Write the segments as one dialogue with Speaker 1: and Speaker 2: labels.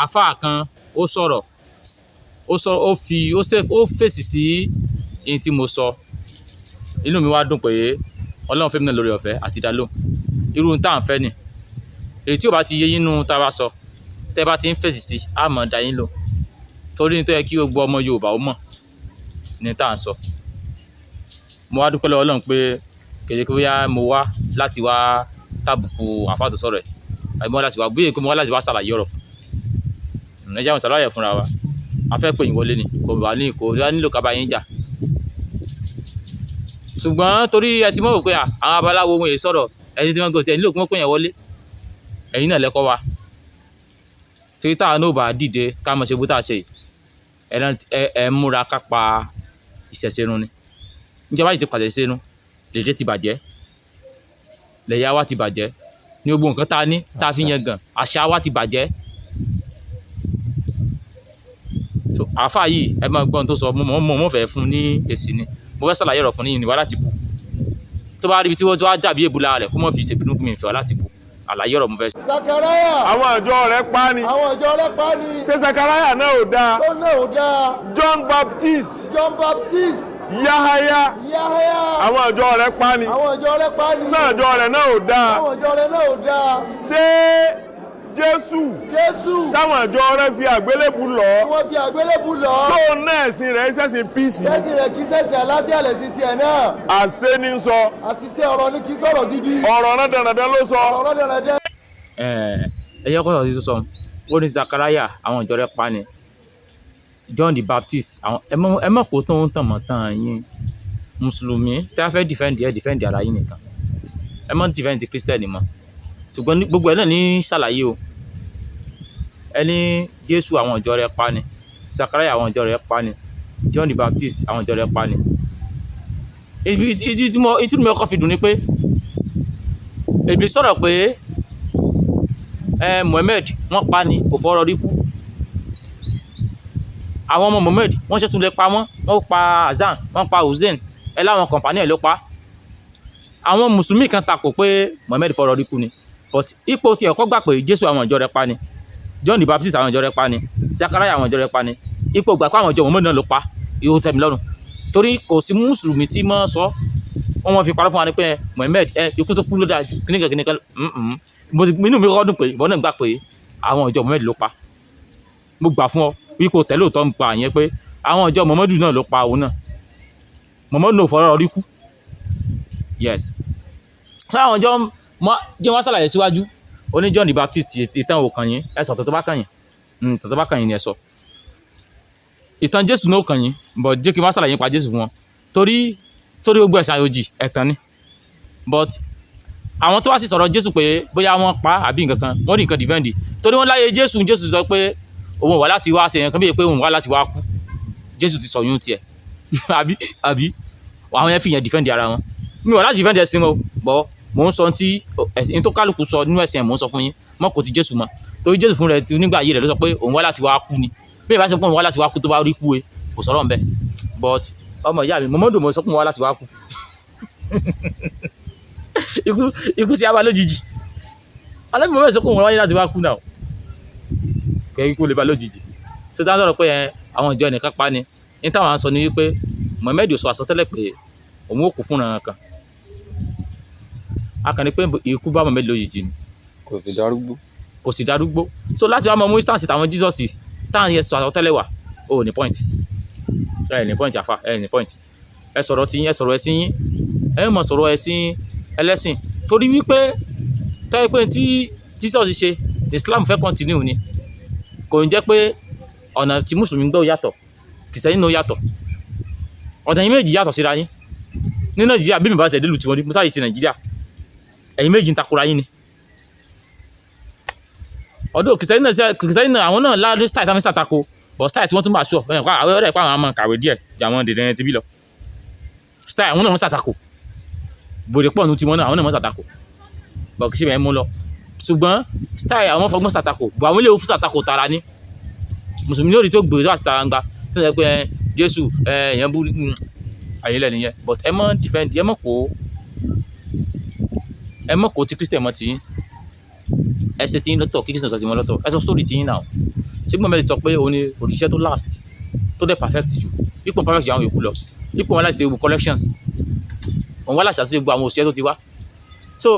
Speaker 1: àáfàá kan ó sọ̀rọ̀ ó fèsì sí ihun tí mo sọ. Inú mi wá dùn pé Ọlọ́run fẹ́ mi náà lórí ọ̀fẹ́ àti dá lóhùn. Irú tá à ń fẹ́ ni. Èyí tí ò bá ti yé yín nú tá a bá sọ, tẹ́ bá ti ń fèsì sí, á mọ̀ dá yín lò. Torí ní tó yẹ kí gbogbo ọmọ Yorùbá ó mọ̀ ní tá à ń sọ. Mo wá dúpẹ́ lọ́wọ́ Ọlọ́run pé kèdè pé bóyá mo wá láti wá tàbùkù àfáà tó sọ̀rọ̀ ẹ̀. Àbí mo wá láti wá gbé èkó mo wá láti wá ṣàlàyé ọ̀rọ̀ fún. Ẹ jẹ́ àwọn ṣàlàyé fúnra wa. A fẹ́ pè yín wọlé ni, kò wá nílò ká bá yín jà. Ṣùgbọ́n torí ẹ ti mọ̀ wò pé àwọn abaláwo ohun èyí sọ̀rọ̀, ẹni tí wọ́n gòtì ẹ̀ nílò kí wọ́n pè yẹn wọlé. Ẹ̀yin náà lẹ́kọ́ wa. Torí táwa náà ò bá dìde ká mọ̀ ṣe bó tá a ṣe yìí. Ẹ múra ká pa ìṣẹ̀ṣe run ni. Níjọba yìí ti pàṣẹ ìṣe run, lèdè ti bàjẹ́, lẹ̀yà wa ti bàjẹ́, ní gbogbo nǹkan tá a ní tá a fi yẹn gàn, àṣà wa ti bàjẹ́. Àáfàá yìí ẹ máa gbọ́n tó sọ, mo fẹ́ fún ní èsì ni. Mo fẹ́ ṣàlàyé ọ̀rọ̀ fún ní ìwà láti bù. Tó bá rí ibi tí wọ́n tó wá dàbí èbúlá rẹ̀ kó mọ̀ fi ṣèbínú mi ìfẹ́ láti bù. Àlàyé ọ̀rọ̀ mo fẹ́ ṣe.
Speaker 2: Sakaraya.
Speaker 3: Àwọn àjọ rẹ̀ pa ni.
Speaker 2: Àwọn ìjọ rẹ̀ pa ni.
Speaker 3: Ṣé Sakaraya náà ò dáa?
Speaker 2: Tó náà ò dáa.
Speaker 3: John Baptist.
Speaker 2: John Baptist.
Speaker 3: Yahaya.
Speaker 2: Yahaya.
Speaker 3: Àwọn àjọ rẹ̀ pa ni.
Speaker 2: Àwọn ìjọ rẹ̀ pa ni.
Speaker 3: Ṣé àjọ rẹ̀ náà ò dáa?
Speaker 2: Àwọn ìjọ rẹ̀ náà ò dáa.
Speaker 3: Ṣé Jésù.
Speaker 2: Jésù.
Speaker 3: Táwọn àjọ rẹ̀ fi àgbélébù lọ.
Speaker 2: Wọ́n fi àgbélébù lọ.
Speaker 3: Tó náà ẹ̀sìn rẹ̀ ṣẹ̀sìn píìsì.
Speaker 2: Ṣẹ́sìn rẹ̀ kì í ṣẹ̀sìn àlàáfíà lẹ̀sìn tiẹ̀ náà.
Speaker 3: Àṣé ní sọ.
Speaker 2: Àṣìṣe ọ̀rọ̀ ni kì í sọ̀rọ̀ gidi.
Speaker 3: Ọ̀rọ̀ náà dandan ló sọ.
Speaker 2: Ọ̀rọ̀ náà dandan.
Speaker 1: Ẹyẹ kọ́ ọ̀sán tó sọ, ó ní Sakaraya àwọn ìjọ rẹ̀ pa ni. John the Baptist àwọn ẹ mọ̀ kó tó ń tàn mọ́ tàn yín. Mùsùlùmí tí a fẹ́ dìfẹ́ǹdì ara yín nìkan. Ẹ mọ̀ dìfẹ́ǹdì Kírísítẹ́nì mọ́. Ṣùgbọ́n gbogbo ẹ̀ náà ní ṣàlàyé o. Ẹni Jésù àwọn ìjọ rẹ̀ pa ni. Sakaraya àwọn ìjọ rẹ̀ pa ni. John the Baptist àwọn ìjọ rẹ̀ pa ni. Ìtúnu mi ọkọ̀ fi dùn ni pé èmi sọ̀rọ̀ pé Mohammed wọ́n pa ni kò fọ́rọ̀ rí kú. Àwọn ọmọ Mohammed wọ́n ṣẹ̀tún lè pa wọ́n pa Hassan, wọ́n pa Hussein, láwọn kọ̀ǹpánì ẹ̀ ló pa. Àwọn mùsùlùmí kan takò pé Mohammed fọ́rọ̀ rí kú ni, but ipò tí ẹ̀kọ́ gbà pé Jésù àwọn ìjọ rẹ̀ pa ni, John the Baptist àwọn ìjọ rẹ̀ pa ni, Sakaraya àwọn ìjọ rẹ̀ pa ni, ipò gbà pé àwọn ìjọ Mohammed náà ló pa, yóò tẹ́ mi lọ́rùn. Torí kò sí mùsùlùmí tí mọ́ sọ wọ́n fi parọ́ fún wa ní pé Mohammed ikú tó kú ló dáa jù kíníkan inú mi rọ́dùn pé ìbọn náà gbà pé àwọn ìjọ Mohammed ló pa. Mo gbà fún ọ wípé tẹ̀lé òótọ́ ń pa àyẹn pé àwọn ìjọ Mohammed náà ló pa òun náà. Mohammed náà fọ́rọ̀ rí kú. Yes. So àwọn ìjọ jẹ́ wọ́n ṣàlàyé síwájú. Ó ní John the Baptist ìtàn òkàn yín ẹ sọ tó bá kàn yín. Tó bá kàn yín ni ẹ sọ. Ìtàn Jésù náà kàn yín but jẹ́ kí n wá ṣàlàyé nípa Jésù fún wọn. Torí gbogbo ẹ̀sà òjì ẹ̀tàn ni. But àwọn tó wá sì sọ̀rọ̀ Jésù pé bóyá wọ́n pa àbí nǹkan kan wọ́n ní nǹkan dìfẹ́ǹdì. Torí wọ́n láyé Jésù sọ pé òun wá láti wá ṣe nǹkan bíi pé òun wá láti wá kú. Jésù ti sọ yún tiẹ̀. àbí àwọn yẹn fi yẹn dìfẹ́ǹdì ara wọn. Mi wà láti dìfẹ́ǹdì ẹ̀sìn wọn bọ̀ mò ń sọ tí ẹ̀sìn tó kálukú sọ nínú ẹ̀sìn mò ń sọ fún yín mọ́ kò ti Jésù mọ́. Torí Jésù fún rẹ̀ ti nígbà ayé rẹ̀ ló sọ pé òun wá láti wá kú ni. Bí ìbá ṣe pé òun wá láti wá kú tó bá rí kú kò sọ̀rọ̀ ńbẹ̀. But ọmọ ìyá mi Mohammed mo sọ pé òun wá láti wá kú. Ikú sí abá lójijì. Alẹ́ mi mọ̀ sọ pé òun wáyé láti wá kú náà. Kẹ́ ikú lè bá lójijì. Ṣé táwọn sọ̀rọ̀ pé àwọn ìjọ ẹnìkan pa ni. Ní táwọn sọ ni wípé Mohammed sọ àsọtẹ́lẹ̀ pé òun ó kú fún ọ̀ràn kan. A kàn ní pé ikú bá Mohammed lójijì ni. Kò sì darúgbó. So láti wá mọ mú instance táwọn Jesus táwọn yẹn sọ àsọtẹ́lẹ̀ wà ó ní point. Ẹ ní point àfà ẹ ní point. Ẹ sọ̀rọ̀ tí yín ẹ sọ̀rọ̀ ẹ̀sìn yín ẹ mọ̀ sọ̀rọ̀ ẹ̀sìn ẹlẹ́sìn torí wípé tẹ́ pé tí Jesus ṣe Islam fẹ́ continue ni kò ní jẹ́ pé ọ̀nà tí mùsùlùmí gbé ó yàtọ̀ kìsẹ́yìn náà yàtọ̀ ọ̀nà yín méjì yàtọ̀ síra yín ní Nàìjíríà bí mi bá tẹ̀lé lù tiwọn ní musa yìí ti Nàìjíríà ẹ̀yin méjì ń takora yín ni ọdún kìsẹ́yìn náà àwọn náà láàrín style táwọn ṣàtakò but style tí wọ́n tún bá ṣọ ẹ̀yìn àwọn ọ̀rẹ́ ìpá àwọn àmọ́ kàwé díẹ̀ jà wọ́n dèdè ẹni tí bí lọ style àwọn náà wọ́n ṣàtakò bòdè pọ̀ nù tiwọn náà àwọn náà wọ́n ṣàtakò bọ̀ kì í ṣe bẹ́ẹ̀ mú lọ ṣùgbọ́n style àwọn fọgbọ́n ṣàtakò bọ̀ àwọn ilé òfin ṣàtakò tara ní mùsùlùmí lórí tó gbèrò àti tara ń gba tó ń sọ pé Jésù èèyàn bú àyẹ̀lẹ̀ nìyẹn but ẹ mọ̀ defend ẹ mọ̀ kó ti Christian mọ̀ tì ẹ ṣe tí yín lọ́tọ̀ kí Christian sọ ti wọn lọ́tọ̀ ẹ sọ story tí yín náà ṣé gbọ́n mẹ́rin sọ pé òun ni òṣìṣẹ́ tó last tó dẹ̀ perfect jù ipò perfect jù àwọn yòókù lọ ipò wọn láti ṣe gbogbo collections òun wá láti ṣàtúnṣe gbogbo àwọn òṣìṣẹ́ tó ti wá so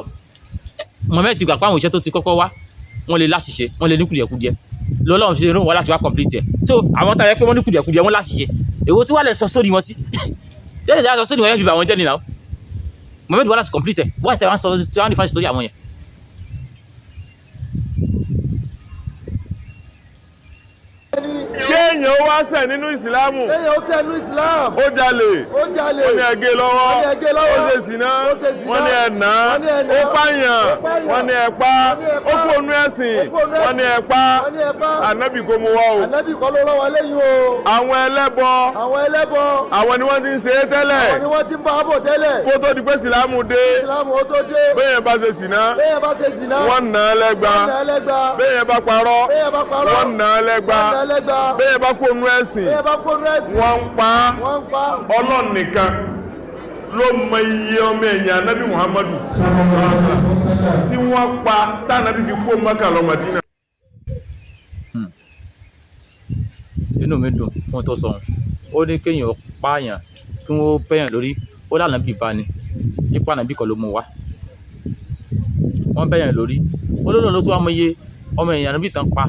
Speaker 1: Mohammed ti gbà pé àwọn òṣìṣẹ́ tó ti kọ́kọ́ wá wọ́n lè láṣìṣe wọ́n lè ní kùdìẹ̀kùdìẹ̀ lọ́lọ́run fi rán wọn láti wá complete ẹ̀ so àwọn táyà pé wọ́n ní kùdìẹ̀kùdìẹ̀ wọ́n láṣìṣe èwo tí wọ́n lè sọ story wọn sí jẹ́rìí dáa sọ story wọn yẹn fi bà wọ́n jẹ́ nìyàwó Mohammed wọ́n láti complete ẹ̀ wọ́n àti àwọn sọ tí wọ́n ní fásitì story àwọn yẹn.
Speaker 3: kéèyàn wá ṣẹ̀ nínú ìsìlámù
Speaker 2: kéèyàn ó sẹ́nu Islam
Speaker 3: ó jalè
Speaker 2: ó jalè
Speaker 3: wọ́n ní ẹ gé lọ́wọ́
Speaker 2: wọ́n ní ẹ gé lọ́wọ́
Speaker 3: ó ṣe sìná
Speaker 2: ó ṣe sìná
Speaker 3: wọ́n ní ẹ nà
Speaker 2: wọ́n ní ẹ nà
Speaker 3: ó pààyàn
Speaker 2: ó pààyàn
Speaker 3: wọ́n ní ẹ pa
Speaker 2: wọ́n ní ẹ
Speaker 3: ó
Speaker 2: pa
Speaker 3: fònú ẹ̀sìn
Speaker 2: ó fònú
Speaker 3: wọ́n ní ẹ
Speaker 2: ẹ̀sìn
Speaker 3: pa
Speaker 2: wọ́n ní ẹ pa
Speaker 3: ànábì kò mú wá o
Speaker 2: ànábì kọ́ ló rán wa lẹ́yìn o
Speaker 3: àwọn ẹlẹ́bọ
Speaker 2: àwọn ẹlẹ́bọ
Speaker 3: àwọn ni wọ́n ti ń ṣe é tẹ́lẹ̀
Speaker 2: àwọn ni wọ́n ti ń bá a bọ̀ tẹ́lẹ̀
Speaker 3: kó tó di pé ìsìlámù dé
Speaker 2: Islam ó tó dé
Speaker 3: béèyàn bá ṣe sìná
Speaker 2: bẹ́ẹ̀ bá ṣe zìnà
Speaker 3: wọ́n nà á lẹ́gba
Speaker 2: wọ́n nà á lẹ́gba
Speaker 3: béèyàn bá parọ́
Speaker 2: bẹ́ẹ̀ bá parọ́
Speaker 3: wọ́n nà á lẹ́gba
Speaker 2: wọ́n nà á lẹ́gba
Speaker 3: béèyàn bá kónú ẹ̀sìn
Speaker 2: bẹ́ẹ̀ bá kó nẹ́ẹ̀sì
Speaker 3: wọ́n ń pa á.
Speaker 2: wọ́n ń pa
Speaker 3: Ọlọ́run nìkan ló mọ iye ọmọ èèyàn anábì Muhammadu tí wọ́n pa tánàbí fi kó Mákà lọ Mádínà.
Speaker 1: inú mi dùn fún tó sọ ó ní kéèyàn pààyàn kí wọ́n bẹ́yàn lórí ó lànà bí ba ni nípa ànàbí kan ló mú wá wọ́n bẹ́yàn lórí ó lóun ló tún wá mọ iye ọmọ èèyàn ànàbí tán pa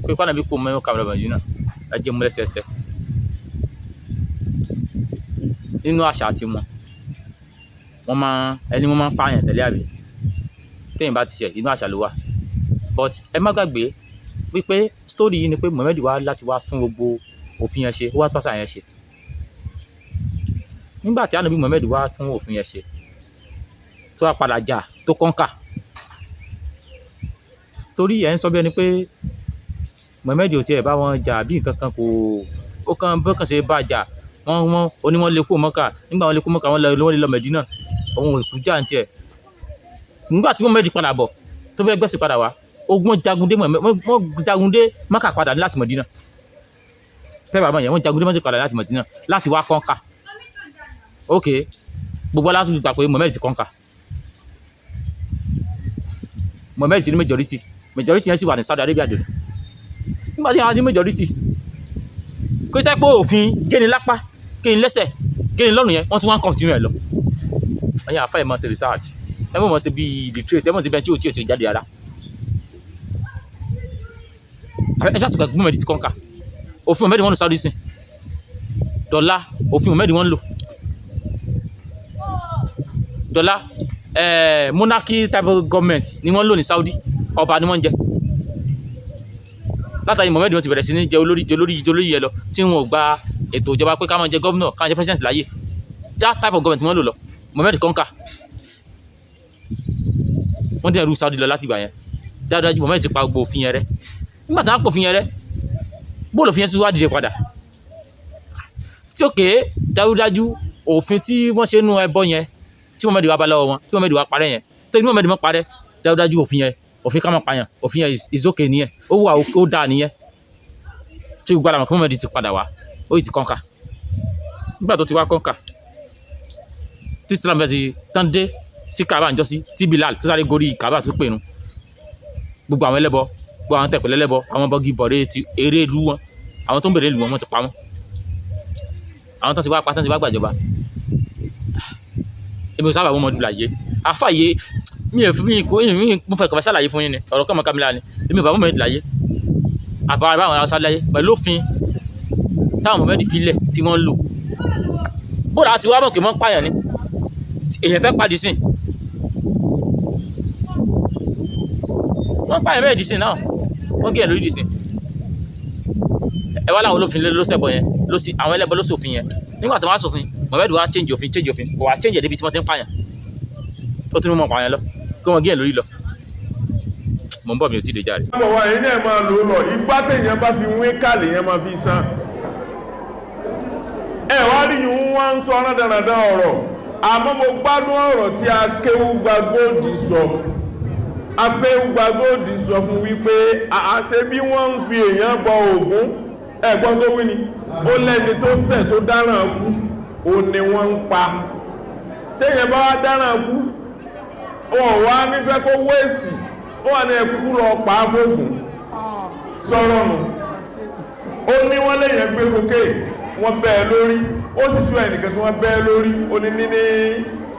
Speaker 1: pé pànàbí kò mọ ẹ̀ka lọ Mádínà ẹ jẹ́ mú lẹ́sẹẹsẹ nínú àṣà àti wọn máa ẹni wọn máa ń pààyàn tẹ́lẹ̀ àbí téèyàn bá ti ṣẹ̀ inú àṣà ló wà but ẹ má gbàgbé wípé story yìí ni pé Mohammed wá láti wá tún gbogbo òfin yẹn ṣe ó wá tọ́sà yẹn ṣe nígbà tí ànábì Mohammed wá tún òfin yẹn ṣe tó wá padà jà tó kọ́ńkà torí ẹ̀ ń sọ bí ẹni pé Mohammed ò tiẹ̀ bá wọn jà bí nǹkan kan kò ó kàn bọ́kàn ṣe bá jà wọ́n oní wọ́n lè kó Mọ́kà nígbà wọ́n lè kó Mọ́kà wọ́n lè lọ Mẹ́dínà òun ò kú jà ní tiẹ̀ nígbà tí Mohammed padà bọ̀ tó fẹ́ gbẹ́sì padà wá ogun wọ́n jagun dé Mọ́kà padà láti Mẹ́dínà fẹ́ bàbá yẹn wọ́n jagun dé Mọ́kà padà láti Mẹ́dínà láti wá kọ́ńkà ok gbogbo aláàtúntò gbà pé Mohammed ti kọ́ńkà Mohammed ti ní majority yẹn sì wà ní Saudi Arabia dòdò nígbà tí àwọn ti majority kó tẹ́ pé òfin géni lápá géni lẹ́sẹ̀ géni lọ́rùn yẹn wọ́n tún wá ń kọ́ntínú ẹ̀ lọ ẹ̀yin àfáà ẹ̀ máa ṣe research ẹ̀ mọ̀ ṣe bíi literate ẹ̀ mọ̀ ṣe bẹ́ẹ̀ tí ò tí ò jáde ara ẹ̀ ṣàtúnkà gbọ́n mẹ́rin ti kọ́ńkà òfin Mohammed wọ́n lò Saudi sìn dọ́là òfin Mohammed wọ́n lò dọ́là monarchy type of government ni wọ́n lò ní Saudi ọba ni wọ́n ń jẹ látàrí Mohammed wọ́n ti bẹ̀rẹ̀ sí ní jẹ olórí yẹ lọ tí wọn ò gba ètò ìjọba pé ká máa jẹ gómìnà ká máa jẹ president láyé that type of government wọ́n lò lọ Mohammed kọ́ńkà wọ́n dẹ̀ rú Saudi lọ láti ìgbà yẹn dáadáa Mohammed ti pa gbogbo òfin yẹn rẹ́ nígbà tí wọ́n pò òfin yẹn rẹ́ bóòlù òfin yẹn tún wá dìde padà tí òkè dájúdájú òfin tí wọ́n ṣe nú ẹbọ yẹn tí Mohammed wá bá lọ́wọ́ wọn tí Mohammed wá parẹ́ yẹn tó ní Mohammed mọ́ parẹ́ dájúdájú òfin ká máa pààyàn òfin yẹn is okay nìyẹn ó wà ó dáa nìyẹn tí gbogbo àlàmọ̀ kí Mohammed ti padà wá ó yìí ti kọ́ńkà nígbà tó ti wá kọ́ńkà tí Islam bẹ́ẹ̀ ti tán dé sí Kaaba ń jọ sí tí Bilal tó sáré gorí Kaaba tó pè nu gbogbo àwọn ẹlẹ́bọ gbogbo àwọn tẹ̀pẹ̀lẹ́ ẹlẹ́bọ àwọn bọ́gì bọ̀rẹ́ ti eré ìlú wọn àwọn tó ń bèrè ìlú wọn ti pa wọn àwọn tó ti wá pa tó ti wá gbàjọba èmi ò sábà wọ́n mọ́ jù láyé àfàyè mo fẹ́ kọ́ fẹ́ ṣàlàyé fún yín ni ọ̀rọ̀ kọ́ mọ́ kámílà ni èmi ò bá Mohammed láyé àbára báwọn ará láyé pẹ̀lú òfin táwọn Mohammed fi lẹ̀ tí wọ́n ń lò bóòdà àti wá mọ̀ pé wọ́n pààyàn ni èèyàn tẹ́ pàdé sí wọ́n pààyàn mẹ́rin dì sí náà wọ́n gé ẹ̀ lórí dì sí ẹ wá láwọn olófin ló ṣẹ̀bọ̀ yẹn ló sì àwọn ẹlẹ́bọ ló ṣòfin yẹn nígbà tó wá ṣòfin Mohammed wá change òfin kò wá change ẹ̀ débi tí wọ́n ti ń pààyàn ó tún mọ̀ pààyàn lọ kí wọ́n gé ẹ̀ lórí lọ mo ń bọ̀ mi ò tí ì dé járe.
Speaker 3: bọ̀ wá yìí náà máa lò lọ ipá téèyàn bá fi wé kàlè yẹn máa fi san ẹ wá rí yìí wọ́n ń sọ rádaràdà ọ̀rọ̀ àmọ́ mo gbádùn ọ̀rọ̀ tí Akéwùgbà Góòdì sọ Akéwùgbà Góòdì sọ fún wípé àṣẹ bí wọ́n ń fi èèyàn bọ Ògún ẹ̀gbọ́n tó wí ni ó lẹ́ni tó ṣẹ̀ tó dáràn kú ó ní wọ́n ń pa téèyàn bá wá dáràn kú wọn wá nífẹ̀ẹ́ kó wéèsì ó wà ní ẹkùkú lọ pa á fóògùn sọ̀rọ̀ nù ó ní wọ́n lẹ́yìn gbé kókè wọ́n bẹ́ẹ̀ lórí ó sì sún ẹnìkan tí wọ́n bẹ́ẹ̀ lórí ó ní ní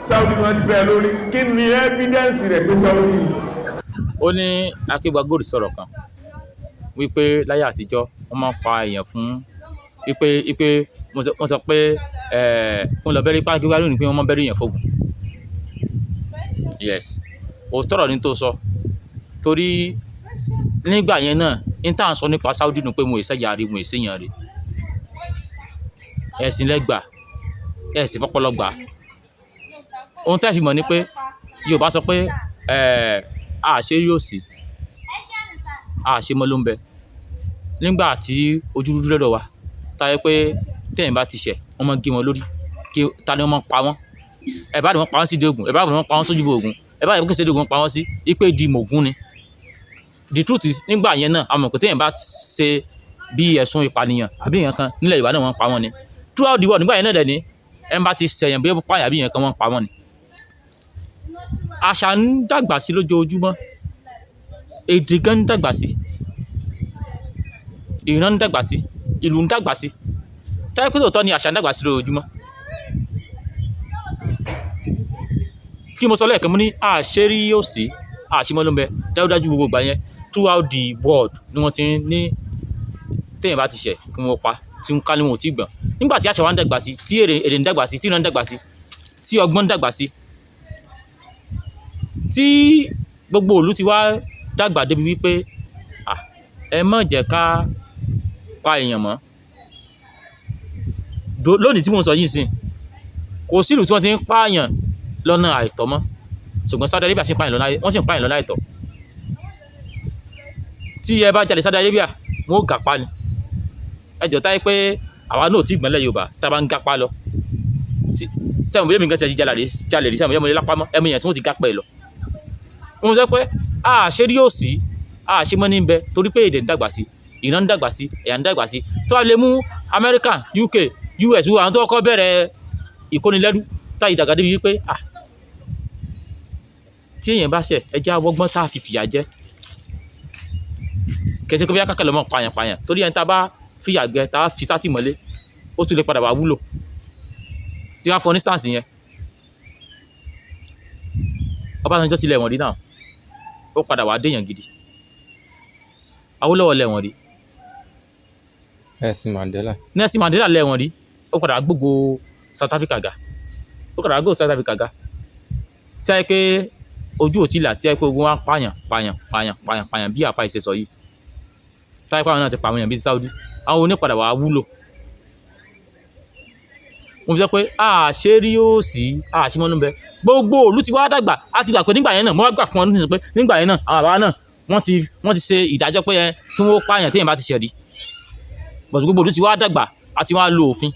Speaker 3: Saudi ni wọ́n ti bẹ́ẹ̀ lórí kí ni evidence rẹ̀ pé Saudi ni.
Speaker 1: ó ní Akéwà Gold sọ̀rọ̀ kan wípé láyé àtijọ́ wọ́n máa ń pa èèyàn fún wípé wọ́n sọ pé wọ́n lọ bẹ́rí pákí wá lónìí pé wọ́n máa bẹ́rí èèyàn fóògùn. Yes, òtọ́rọ̀ ní tó sọ torí nígbà yẹn náà ní tá à ń sọ nípa Saudi nù pé mo ìṣẹ́yà rí mo ìṣẹ́yàn rí ẹ̀sìn lẹ́gbà ẹ̀sìn fọ́pọ́lọ́gbà. Ohun tẹ́ fi mọ̀ ni pé Yorùbá sọ pé àṣẹ yóò sí àṣẹ mọ́ ló ń bẹ nígbà tí ojú dúdú lọ́dọ̀ wa táyé pé tẹ́yìn bá ti ṣẹ̀ wọ́n máa ń gé wọn lórí kí ta ni wọ́n máa ń pa wọ́n ẹ̀ bá ní wọ́n pa wọ́n sí ìdí Ògún ẹ̀ bá ní wọ́n pa wọ́n sójú bo Ògún ẹ̀ bá ní wọ́n kéde Ògún pa wọ́n sí ipe di mògún ni. The truth is nígbà yẹn náà àmọ̀ pé tẹ́yìn bá ṣe bí ẹ̀sùn ìpànìyàn àbí èèyàn kan nílẹ̀ Yorùbá náà wọ́n pa wọ́n ni throughout the world nígbà yẹn náà dẹ̀ ni ẹ̀ ń bá ti ṣẹ̀yàn bí pààyàn àbí èèyàn kan wọ́n pa wọ́n ni. Àṣà ń dàgbà sí lójoojúmọ́ èdè gan ń dàgbà sí ìran ń dàgbà sí ìlú ń dàgbà sí táyé pé lóòótọ́ ni àṣà ń dàgbà sí lójoojúmọ́. Kí mo sọ lẹ́ẹ̀kan mo ní àṣírí yóò sí àṣìmọ́ ló ń bẹ dájúdájú gbogbo ìgbà yẹn throughout the world ni wọ́n ti ní téèyàn bá ti ṣẹ̀ kí wọ́n pa tí ń ká ní wọn ò tí gbọ̀n nígbà tí àṣà wa ń dàgbà sí tí èdè ń dàgbà sí tí ìran ń dàgbà sí tí ọgbọ́n ń dàgbà sí tí gbogbo ìlú ti wá dàgbà débi wípé ẹ má jẹ́ ká pa èèyàn mọ́. Lónìí tí mo sọ yìí sìn kò sí ìlú tí wọ́n ti ń pààyàn lọ́nà àìtọ́ mọ́ ṣùgbọ́n Saudi Arabia wọ́n sì ń pààyàn lọ́nà àìtọ́. Tí ẹ bá jalè Saudi Arabia wọn ò gàpá ni ẹjọ́ táyé pé àwa náà ò tí ì gbọ́nlẹ̀ Yorùbá tá a bá ń gàpá lọ sẹ́wọ̀n bóyá mi nǹkan ti jalè rí sẹ́wọ̀n bóyá mo lè lápá mọ́ ẹ̀mí yẹn tí wọ́n ti gàpá ẹ̀ lọ. Wọ́n sọ pé àṣírí yóò sí àṣemọ́ ní bẹ torí pé èdè ń dàgbà sí ìran ń dàgbà sí ẹ̀yà ń dàgbà sí tó wá lè mú America UK US àwọn tó kọ́ bẹ̀rẹ̀ ìkónilẹ́rú tá ìdàgbà débi wípé tí èèyàn bá ṣẹ̀ ẹjẹ́ awọ́gbọ́n tá a fi fìyà jẹ kẹsí kó bí akákẹ́ lọ́mọ pààyàn torí ẹni tá a bá fìyà jẹ tá a fi sátìmọ́lé ó tún lè padà wá wúlò tí wọ́n á fọ ní stance yẹn. Ọbásanjọ́ ti lẹ̀wọ̀n rí náà ó padà wá déèyàn gidi. Awólọ́wọ̀ lẹ̀wọ̀n rí. Nelson Mandela lẹ̀wọ̀n rí ó padà gbógo South Africa ga tí a yẹ pé ojú ò tí là tí a yẹ pé ogun wa pààyàn bí àfa ìṣe sọ yìí tí a yẹ pé àwọn náà ti pa àwọn èèyàn bíi Saudi àwọn onípadà wà á wúlò. Mo fi sọ pé àṣírí yóò sí àṣìmọ́nú bẹ gbogbo òlú ti wá dàgbà á ti gbà pé nígbà yẹn náà mo wá gbà fún ọ nítorí pé nígbà yẹn náà àwọn àbá náà wọ́n ti ṣe ìdájọ́ pé kí wọ́n pààyàn téèyàn bá ti ṣẹ̀ rí but gbogbo òlú ti wá dàgbà àti wọ́n á lo òfin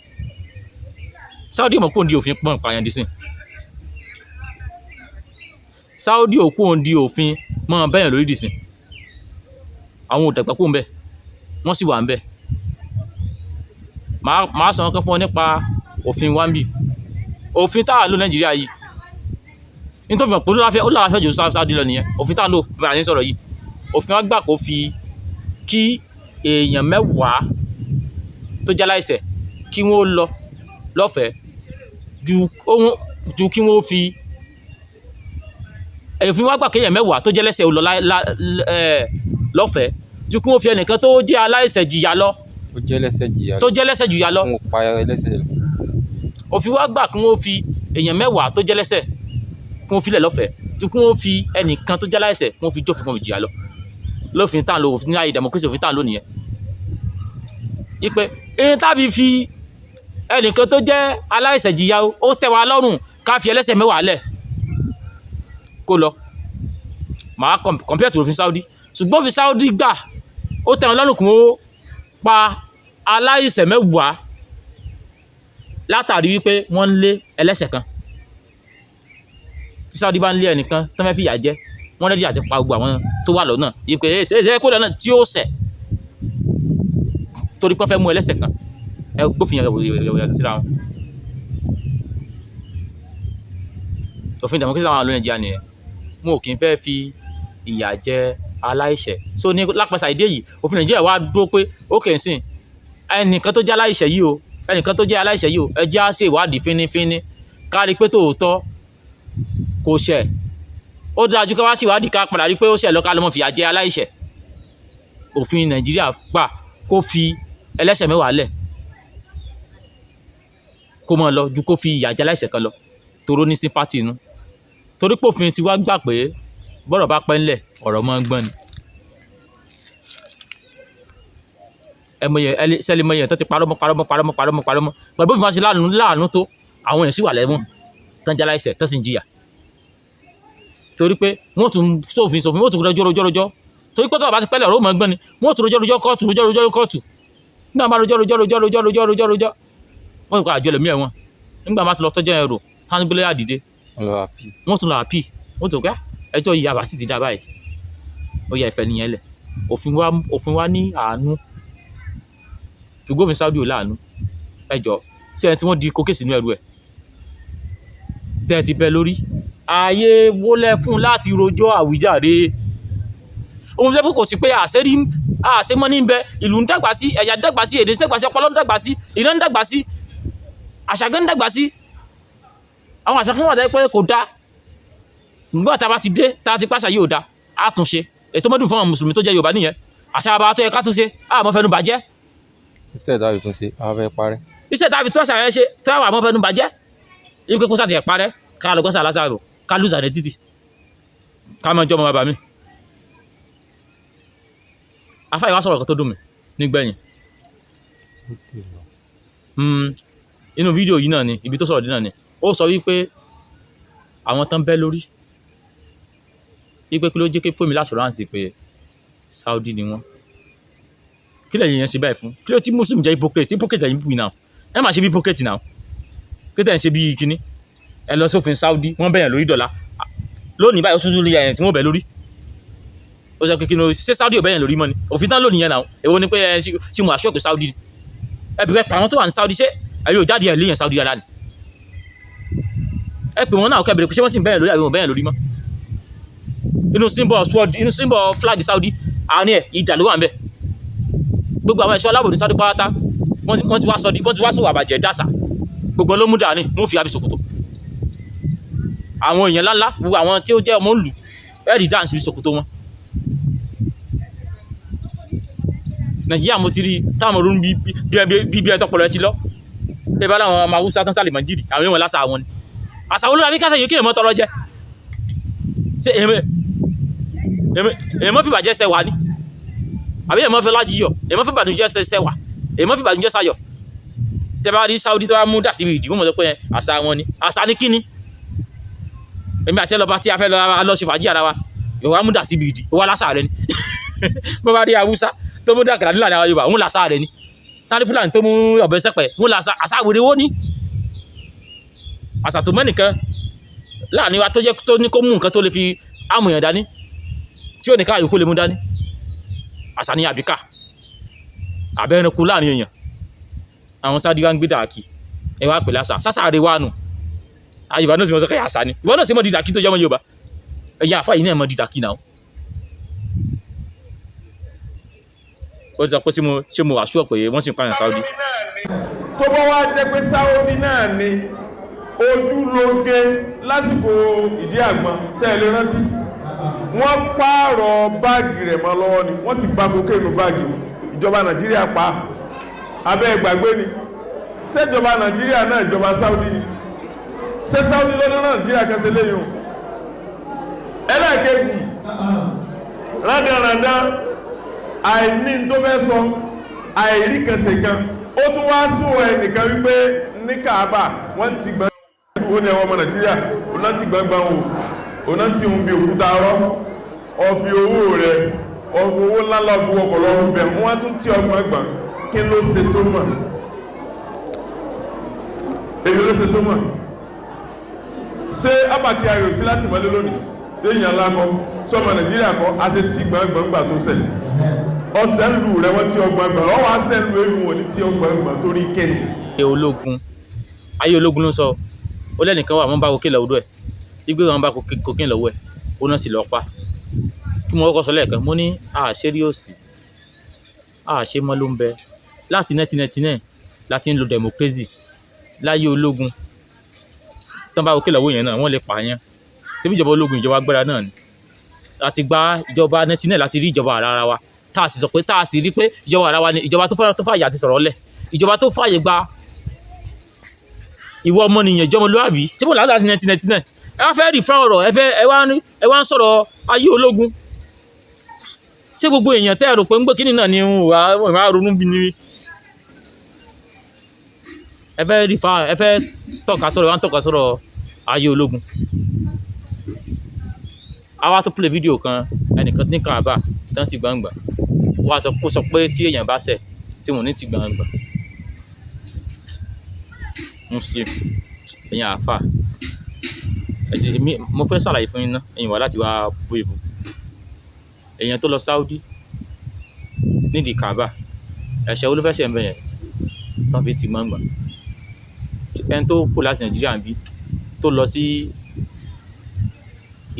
Speaker 1: Saudi mọ̀ kó ń di òfin pọ̀ pààyàn dì sí Saudi òkú ń di òfin mọ́ bẹ́yàn lórí dì sí àwọn òdàgbà kó ń bẹ̀ wọ́n sì wà ń bẹ̀. Màá sọ nǹkan fún ọ nípa òfin wambi òfin tá a lò Nàìjíríà yìí nítorí pé ó lára jù Saudi lọ nìyẹn òfin tá a lò bá a ní sọ̀rọ̀ yìí òfin wa gbà kó fi kí èèyàn 10 tó jẹ́ aláìṣẹ̀ kí wọ́n lọ lọ́fẹ̀ẹ́ ju kí wọ́n fi òfin wa gbà kéèyàn 10 tó jẹ́ lẹ́ṣẹ̀ ó lọ lọ́fẹ̀ẹ́ ju kí wọ́n fi ẹnìkan tó jẹ́ aláìṣẹ̀ jìyà lọ tó jẹ́ lẹ́ṣẹ̀ jìyà lọ. Òfin wa gbà kí wọ́n fi èèyàn 10 tó jẹ́ lẹ́ṣẹ̀ kí wọ́n filẹ̀ lọ́fẹ̀ẹ́ ju kí wọ́n fi ẹnìkan tó jẹ́ aláìṣẹ̀ kí wọ́n fi jófin kan fi jìyà lọ lófin tá à ń lo òfin ní ayé democracy òfin tá à ń lò nìyẹn. Ipe èyí tá a fi ẹnìkan tó jẹ́ aláìṣẹ̀ jìyà ó tẹ́ wa lọ́rùn ká fi ẹlẹ́ṣẹ̀ 10 lẹ̀ kó lọ màá compare to òfin Saudi ṣùgbọ́n òfin Saudi gbà ó tẹ́ wọn lọ́rùn kí wọ́n pa aláìṣẹ̀ 10 látàrí wípé wọ́n ń lé ẹlẹ́ṣẹ̀ kan tí Saudi bá ń lé ẹnìkan tó fẹ́ fìyà jẹ wọ́n rẹ́dí àti pa gbogbo àwọn tó wà lọ́nà ìpè ṣe kó lọ́nà tí ó ṣẹ̀ torí pé wọ́n fẹ́ mú ẹlẹ́ṣẹ̀ kan ẹ gbófin yàtọ̀ síra wọn. Òfin democracy àwọn àlọ́ Nàìjíríà nìyẹn mo kì í fẹ́ fi ìyà jẹ aláìṣẹ̀. So ní lápẹsà ìdí èyí òfin Nàìjíríà wá dúró pé ó kè ń sìn ẹnìkan tó jẹ́ aláìṣẹ̀ yìí o ẹnìkan tó jẹ́ aláìṣẹ̀ yìí o ẹ jẹ́ á ṣe ìwádìí fínífíní ká rí pé tòótọ́ kò ṣẹ̀ ó dájú ká wá sí ìwádìí ká padà rí pé ó ṣẹ̀ lọ ká lọ́mọ fìyà jẹ aláìṣẹ̀. Òfin Nàìjíríà gbà kó fi ẹlẹ́ṣẹ̀ mẹ́wàá lẹ̀ kó mọ́ lọ ju kó fi ìyà jẹ aláìṣẹ̀ kan lọ toró ní sympathy inú torí pé òfin ti wá gbà pé bọ́rọ̀ bá pẹ́ ńlẹ̀ ọ̀rọ̀ mọ́ ń gbọ́n ni. sẹ́lẹ̀ mọ́ yẹn tó ti parọ́mọ́ pẹ̀lú bófin wá sí láàánú tó àwọn èèyàn sì wà lẹ́wọ̀n tán jẹ́ aláìṣẹ̀ tán sì ń jìyà torí pé wọ́n tún sófin wọ́n tún rọjọ́ torí pé tọ́wọ́ bá ti pẹ́lẹ̀ ọ̀rọ̀ mọ́ ń gbọ́n ni wọ́n tún rọjọ́ kóòtù nígbà máa rọjọ́ wọ́n kọ́ àjọ ẹlòmíẹ̀ wọn nígbà máa tún lọ tọ́jọ́ ẹ̀rọ tánigbélé àdìde wọ́n tún lọ àpì wọ́n tún pé ẹjọ́ yìí àbá sì ti dá báyìí ó yẹ ìfẹ́ nìyẹn lẹ̀ òfin wa ní àánú ìgbófin Saudi ò láàánú ẹjọ́ sí ẹni tí wọ́n di kókè sínú ẹrù ẹ̀ tẹ́ ẹ ti bẹ́ lórí ààyè wọlé fún láti rojọ́ àwíjàre òun fẹ́ pé kò sí pé àṣemọ́ ní bẹ ìlú ń dàgbà sí ẹ̀yà ń dàgbà sí èdè ń dàgbà sí ọpọlọ ń dàgbà sí ìran ń dàgbà sí àṣàgán ń dàgbà sí àwọn àṣà kan wà tẹ́ pé kò dáa nígbà tá a bá ti dé tá a ti pàṣà yóò dáa á tún ṣe ètò mọ́dún fún àwọn mùsùlùmí tó jẹ́ Yorùbá nìyẹn àṣà àbá tó yẹ ká tún ṣe àmọ́ fẹnu bàjẹ́.
Speaker 4: instead àbí tún ṣe àwọn fẹ́ parẹ́.
Speaker 1: iṣẹ́ tàbí tó àṣà yẹn ṣe tó àwọn àmọ́ fẹnu bàjẹ́ ibi kó sàtìyẹ parẹ́ ká lọ gbọ́sà lásàrò ká lùsà ní títì ká mọ́ ọjọ́ mọ́ bàbá mi. afáyé wá sọ̀rọ̀ kan tó dùn mí nígbẹ̀yìn inú fídíò yìí náà ni ibi tó sọ̀rọ̀ dé náà ni ó sọ wípé àwọn tán bẹ́ lórí wípé kí ló jẹ́ kí fóònù láṣọ̀ránsì pé Saudi ni wọ́n kí lẹ́yìn yẹn ṣe báyìí fún kí ló tí muslim jẹ́ hypocrite ẹ̀yìn bùi náà ẹ máa ṣe bí hypocrite náà kí tẹ̀ ń ṣe bí kíní ẹ lọ sófin Saudi wọ́n bẹ̀yàn lórí dọ́là lónìí báyìí ó tún lè yẹn tí wọ́n bẹ̀ lórí ó sọ pé kí ni ṣé Saudi ò bẹ̀yàn lórí mọ́ ni òfin tán lónìí yẹn náà èwo ni pé ẹ ṣì mú aṣọ pé Saudi ni ẹ bẹ̀rẹ̀ pa àwọn tó wà ní Saudi ṣé ẹ yóò jáde ẹ léyàn Saudi yàrá ni ẹ pè wọn náà kẹbìrì pé ṣé wọ́n sì ń bẹ̀yàn lórí àbí wọn bẹ̀yàn lórí mọ́ inú symbol flag Saudi àárín ẹ̀ ìdà ló wà ń bẹ̀ gbogbo àwọn ẹ̀ṣọ́ aláàbò ní Saudi pátá wọ́n ti wá sọ̀rọ̀ àbàjẹ́ dàsà gbogbo ló mú dání wọ́n fi àbí ṣòkòtò àwọn èèyàn ńláńlá gbogbo àwọn tí ó jẹ́ ọmọ òlù ẹ̀rì dáǹsì bí ṣòkòtò wọn. Nàìjíríà mo ti rí táwọn ọmọ orun bí ẹtọ́ pọ̀lọ́ ẹ ti lọ bẹ́ẹ̀ bá láwọn ọmọ Haúsá tán sálẹ̀ mọ́jìrì àwọn èèyàn lásà àwọn ni àṣà olóra bí kásẹ̀ yìí kí èèmọ́ tọrọ jẹ ṣé èèmọ́ fi bàjẹ́ sẹ́wà ni àbí èèmọ́ fi lájíyọ̀ èèmọ́ fi bàdújẹ́ sẹ́wà èèmọ́ fi bàdújẹ́ sáyọ̀ tẹ́ bá rí Saudi tó bá mú dà síbi ìdí wọ́n mọ̀ sọ pé àṣà wọn ni àṣà ni kíni èmi àti ẹlọba tí a fẹ́ lọ ṣe fàájì ara wa yóò wá mú dà síbi ìdí ó wá lásà rẹ ni bó bá rí Haúsá tó mú dàkàrà nílànà àwọn Yorùbá òun làṣà rẹ ni tani Fúlàní tó mú ọ̀bẹ sẹ́pẹ̀ òun làṣà àṣà wèrè wó ni àṣà tó mẹ́nìkan láàrin wa tó jẹ́ tó ní kó mú nǹkan tó lè fi àmùyàn dání tí ò ní káàyò kó lè mú dání àṣà ni àbíkà àbẹ́rẹ́kú láàrin èèyàn àwọn Saudi wa ń gbé dàkí ẹ wá pè lásà sásà rẹ wà nù Yorùbá náà sì mọ̀ sọ kẹ́yà àṣà ni ìwọ náà sì mọ̀ dídàkí tó jẹ́ ọmọ Yorùbá ẹ̀yà àfáà yìí náà mọ̀ dídàkí náà ó ti sọ pé ṣé mo wà ṣúọ̀ pé wọ́n sì ń pààyàn Saudi.
Speaker 3: tó bá wá jẹ́ pé Saudi náà ni ojúlóge lásìkò ìdí àgbọn ṣe é lè rántí wọ́n pààrọ̀ báàgì rẹ̀ mọ́ lọ́wọ́ ni wọ́n sì gba kokéènù báàgì ni ìjọba Nàìjíríà pa abẹ́ ìgbàgbé ni ṣèjọba Nàìjíríà náà ìjọba Saudi ni ṣé Saudi lọ́dọ̀ Nàìjíríà kẹsẹ̀ lẹ́yìn o ẹlẹ́ẹ̀kejì rádaràdá àìní tó fẹ́ sọ àìrí kẹsẹ̀ kan ó tún wá sún ẹnìkan wípé ní Kaaba wọ́n ti gbọ́n ó ní ẹwọ́ ọmọ Nàìjíríà ọ̀nà ti gbọ́ngbọ́n o ọ̀nà ti ń bí òkúta rọ́ ọ̀fi owó rẹ̀ ọ̀fi owó ńláńlá ọ̀fi wọkọ̀ lọ́rùn bẹ̀ wọ́n tún tí ọgbọ̀n gbọ̀n kí ló ṣe tó mọ̀ èyí ló ṣe tó mọ̀ ṣé Abba Kyari sí láti mọ́lé lónìí ṣé èèyàn lákọ́ sọmọ Nàìjíríà kọ́ a ṣe tí gbọ̀ngbọ̀ngbà tó ṣẹlẹ̀ ọ̀sẹ̀ ń lù rẹ̀ wọ́n tí ọgbọ̀ngbọ̀n wọ́n wá ṣẹ́ ń lu ewu wọn ní tí ọgbọ̀ngbọ̀n torí kẹ́ni.
Speaker 1: ayé ológun ló ń sọ ó lẹ́nìkan wà wọ́n bá kokéè lọ́wọ́ ẹ̀ gbígbé wọn bá kokéè lọ́wọ́ ẹ̀ ó náà sì lọ́ọ́ pa kí mo kọ́kọ́ sọ lẹ́ẹ̀kan mo ní àṣírí òsì àṣe mọ́ ló ń bẹ láti 1999 láti ń lo democracy láyé ológun tán bá òkè lọ́wọ́ yẹn náà wọ́n lè pààyàn síbi ìjọba ológun ìjọba agbára náà ni láti gba ìjọba 1999 láti rí ìjọba ara wa tá a sì sọ pé tá a sì rí pé ìjọba ara wa ni ìjọba tó fàyè àti sọ̀rọ̀ lẹ̀ ìjọba tó fàyè gba ìwọ ọmọnìyàn ìjọmọlúwàbí síbò láti 1999 ẹ wá fẹ́ rí fún ọ̀rọ̀ ẹ wá ń sọ̀rọ̀ ayé ológun ṣé gbogbo èèyàn tẹ́ ẹ rò pé ń gbé kínní náà ni wàá ronú bí ni ẹ fẹ́ tọ́ka sọ̀rọ̀ ayé ológun àwa tó play fídíò kan ẹnìkan ní Kaaba tán ti gbangba wá sọ pé tí èèyàn bá ṣẹ̀ tí wọn ní ti gbangba Muslim ẹ̀yin àáfà mo fẹ́ ṣàlàyé fún yín ná ẹ̀yin wá láti wá bú ìbò èèyàn tó lọ Saudi nídìí Kaaba ẹ̀ṣẹ̀ olúfẹ́ṣẹ̀ ń bẹ̀yẹn tán fi ti gbangba ẹni tó kó láti Nàìjíríà ń bí tó lọ sí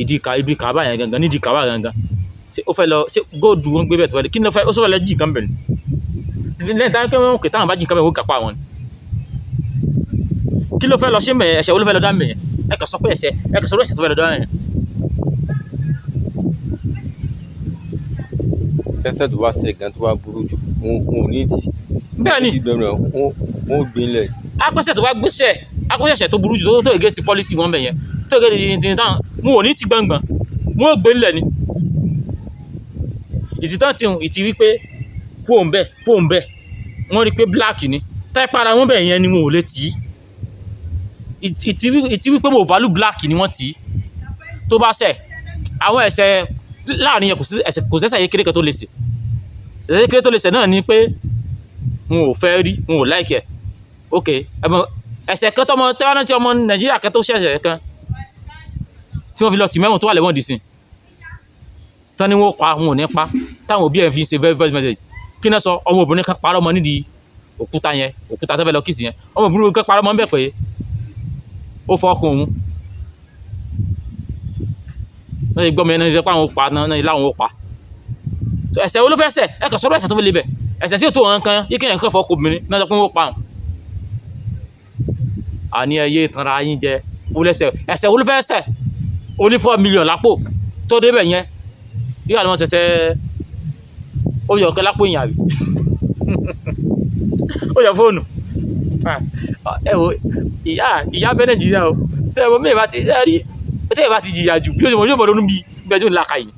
Speaker 1: ibi Kaaba yẹn gangan nídìí Kaaba gangan ṣé ó fẹ́ lọ ṣé góòdù wọn gbé bẹ́ẹ̀ tó fẹ́ lọ kí ni ó sọ fẹ́ lọ jí kan bẹ̀rẹ̀ lẹ́yìn táwọn kẹ́wọ́n kẹta àwọn bá jí kan bẹ̀rẹ̀ ó kápá wọn kí ló fẹ́ lọ ṣé mẹ̀yẹn ẹ̀ṣẹ̀ olúfẹ́ lọ dá mẹ̀yẹn ẹ kàn sọ pé ẹ̀ṣẹ̀ tó fẹ́ lọ dá mẹ̀yẹn.
Speaker 4: tẹ́sẹ̀ tó bá ṣe gan tó bá burú jù wọn ò ní ìtì.
Speaker 1: bẹ́ẹ̀ ni
Speaker 4: wọn ò gbé ńlẹ̀.
Speaker 1: apẹ́sẹ̀ tó bá gbéṣẹ̀ apẹ́sẹ̀ tó burú jù tó ègé ti pọ́lísì wọn bẹ̀yẹn tó ègé ti tán wọn ò ní ti gbọ̀ngbọ̀n wọn ò gbé ńlẹ̀ ni. ìtìtàn ti hùn ìtì wípé kó ń bẹ̀ wọ́n rí pé black ni táìpára wọn bẹ̀ yẹn ni wọn ò lè tì í ìtì wípé mo value black ni wọ́n tì í tó bá ṣẹ̀ àwọn ẹ̀ṣẹ̀ láàrin yẹn kò sẹ́ṣẹ̀ kékeré kan tó lè ṣe ẹ̀ṣẹ̀ kékeré tó lè ṣe náà ni pé wọn ò fẹ́ rí wọn ò like ẹ̀ ok ẹ̀ṣẹ̀ kan tọmọ tẹ́wọ́n tí ọmọ Nàìjíríà kan tó ṣẹ̀ṣẹ̀ kan tí wọ́n fi lọ tì mẹ́wọ̀n tó wà lẹ́wọ̀n dìsìn tán ni wọ́n pa wọn ò ní pa táwọn òbí ẹ̀ fi ṣe voice message kí náà sọ ọmọ obìnrin kan parọ́ mọ́ nídìí òkúta tó fẹ́ lọ kìsì yẹn ọmọ obìnrin kan parọ́ mọ́ ń bẹ̀ pé ó fọ́ ọkùn òun náà lè gbọ́ mi ẹni ṣe pé àwọn ò pa náà láwọn ò pa ẹ̀ṣẹ̀ wo ló fẹ́ ṣẹ̀ ẹ kàn sọ́dọ̀ ẹ̀ṣẹ̀ tó fi lè bẹ̀ ẹ̀ṣẹ̀ tí ò tó wọn kan yí kéèyàn kàn fọ́ ọkùn obìnrin náà sọ pé wọ́n pa àwọn. àní ẹyẹ tanra yín jẹ ẹ̀ṣẹ̀ wo ló fẹ́ ṣẹ̀ ó ní 4 million lápò tó débẹ̀ yẹn yíyá ni wọ́n ṣẹ̀ṣẹ̀ ó yọ ọ̀kẹ́ lápò ìyàwó ó yọ fóònù ẹ wo ìyá bẹ Nàìjíríà o ṣe ẹ wo mi ìbá ti rí tẹ́yẹ̀ bá ti jìyà jù bí yóò mọ̀ lónú bí bẹ́ẹ̀ tí ó ń laka yìí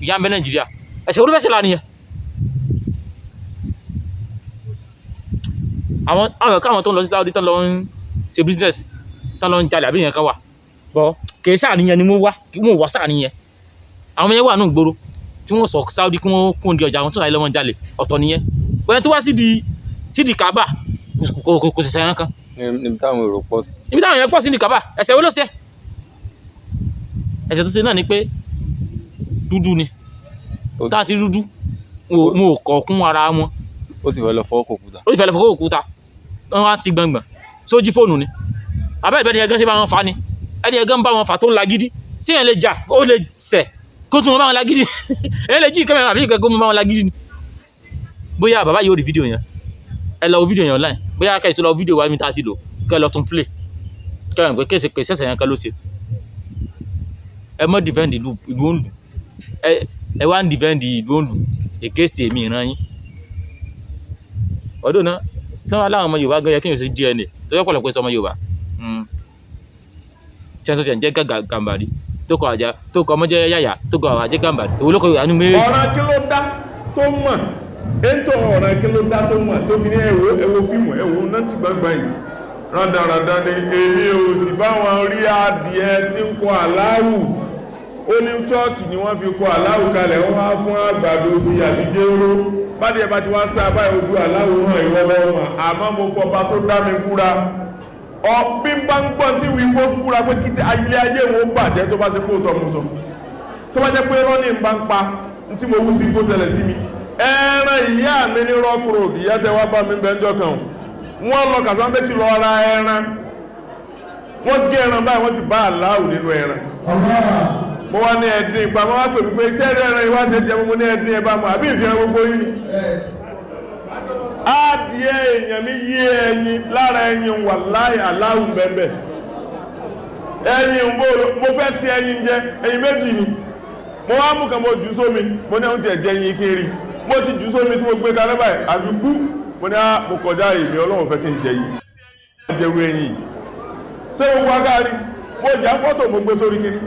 Speaker 1: ìyá bẹ Nàìjíríà ẹ̀ṣẹ̀ olú fẹ́ṣẹ̀ lánìyàn àwọn tó ń lọ sí Saudi tán lọ ń ṣe business tán lọ ń jalè àbí yẹn kan wà bọ́ kì í ṣàníyàn ni wọ́n wá ṣàníyàn àwọn yẹn wà nù gbòòrò tí wọ́n sọ Saudi kí wọ́n kún di ọjà wọn tó láyé lọ́wọ́ jalè ọ̀tọ̀ nìyẹn wọ́n tó wá sídi Kaaba kò ṣẹ̀ṣẹ̀ yẹn kan.
Speaker 4: níbi táwọn èrò pọ̀ sí.
Speaker 1: níbi táwọn èèyàn pọ̀ sí ní Kaaba ẹ̀ṣẹ̀ wo ló ṣe ẹ̀ṣẹ̀ tó ṣe náà ni pé dúdú ni tá a ti dúdú wọn ò kọ̀ kún ara wọn.
Speaker 4: ó sì fẹ́ lọ fọwọ́ òkúta.
Speaker 1: wọ́n wá ti gbọ̀ngbọ̀n sójú fóònù ni abẹ́rẹ́ bẹ́ẹ̀ ni ẹgán ṣe bá wọn fa ni ẹni ẹgán bá wọn fa tó ń lagídí tí yẹn lè jà ó lè ṣẹ̀ kó tún wọn bá wọn lagídí èyàn lè jí nǹkan mẹ́rin àbí nǹkan kó wọn bá wọn lagídí ni. bóyá bàbá yóò rí fídíò yẹn ẹ lọ wo fídíò yẹn online bóyá kẹ́yìn tó lọ fídíò wa mi tá a ti lò kẹ́ ẹ lọ tún play kẹ́ ẹ pé kèsì ẹ̀sẹ̀ yẹn kan ló ṣe. ẹ mọ́ defend ìlú òǹdù ẹ wá ń defend ìlú òǹdù against èmi ìran yín. ọdún náà tí wọ́n láwọn ọmọ Yorùbá gan yẹ kí n ṣe DNA tó yẹ pọ̀lọpọ̀ ọmọ Yorùbá ṣẹ́ńsọ̀ ṣẹ̀ ń jẹ́ gàmbàrí tó kọ àjà tó kọ ọmọ jẹ́ yàyà tó kọ àjà gàmbàrí èwo ló kọ àánú méjì.
Speaker 3: ọ̀ràn kí ló dá tó mọ̀ ètò ọ̀ràn kí ló dá tó mọ̀ tó fi ní ẹ̀wò fíìmù ẹ̀wò náà ti gbàgbà yìí rádaràdá ni èmi ò sì báwọn rí adìẹ tí ń kọ aláwù ó ní chọ́ọ̀kì ni wọ́n fi kọ aláwù kalẹ̀ wọ́n wá fún àgbàdo sí àbíjẹ́rò bádìẹ bá ti wá sábà ojú aláwù hàn ìwọ́lọ́wọ́ àmọ́ mo fọba tó dá mi kúra ọ̀pín bá ń gbọ́n tí wí kó kúra pé kí ilé ayé wọn bàjẹ́ tó bá ṣe kó tọ́ mu sọ tó bá jẹ́ pé rọ́ọ̀nì ń bá ń pa tí mo wú sí kó ṣẹlẹ̀ sí mi ẹran ìyá mi ní rock road ìyá tẹ wá bá mi bẹ́ńjọ́ kan wọ́n lọ kàtà méjì lọ ra ẹran wọ́n gé ẹran báyìí wọ́n sì bá aláwù nínú ẹran mo wá ní ẹ̀dín ìpamọ́ wá pè mí pé iṣẹ́ ẹran ìwá ṣe jẹ́ mo ní ẹ̀dín ẹ̀bá mọ̀ àbí ìfihàn gbogbo yìí ni adìẹ èèyàn mi yé ẹyin lára ẹyin wà láì aláhùn bẹ́ẹ̀ ẹyin mo fẹ́ sí ẹyin jẹ ẹyin méjì ni mo wá mú kan mo jù sómi mo ní àwọn tí ẹ̀jẹ̀ yín kiri mo ti jù sómi tí mo gbé kalẹ́ báyìí àbí gbú mo ní mo kọjá èmi ọlọ́run fẹ́ kí n jẹ yìí jẹ́wé ẹyin ṣé gbogbo agárí mo jà fọ́tò mo gbé sórí kiri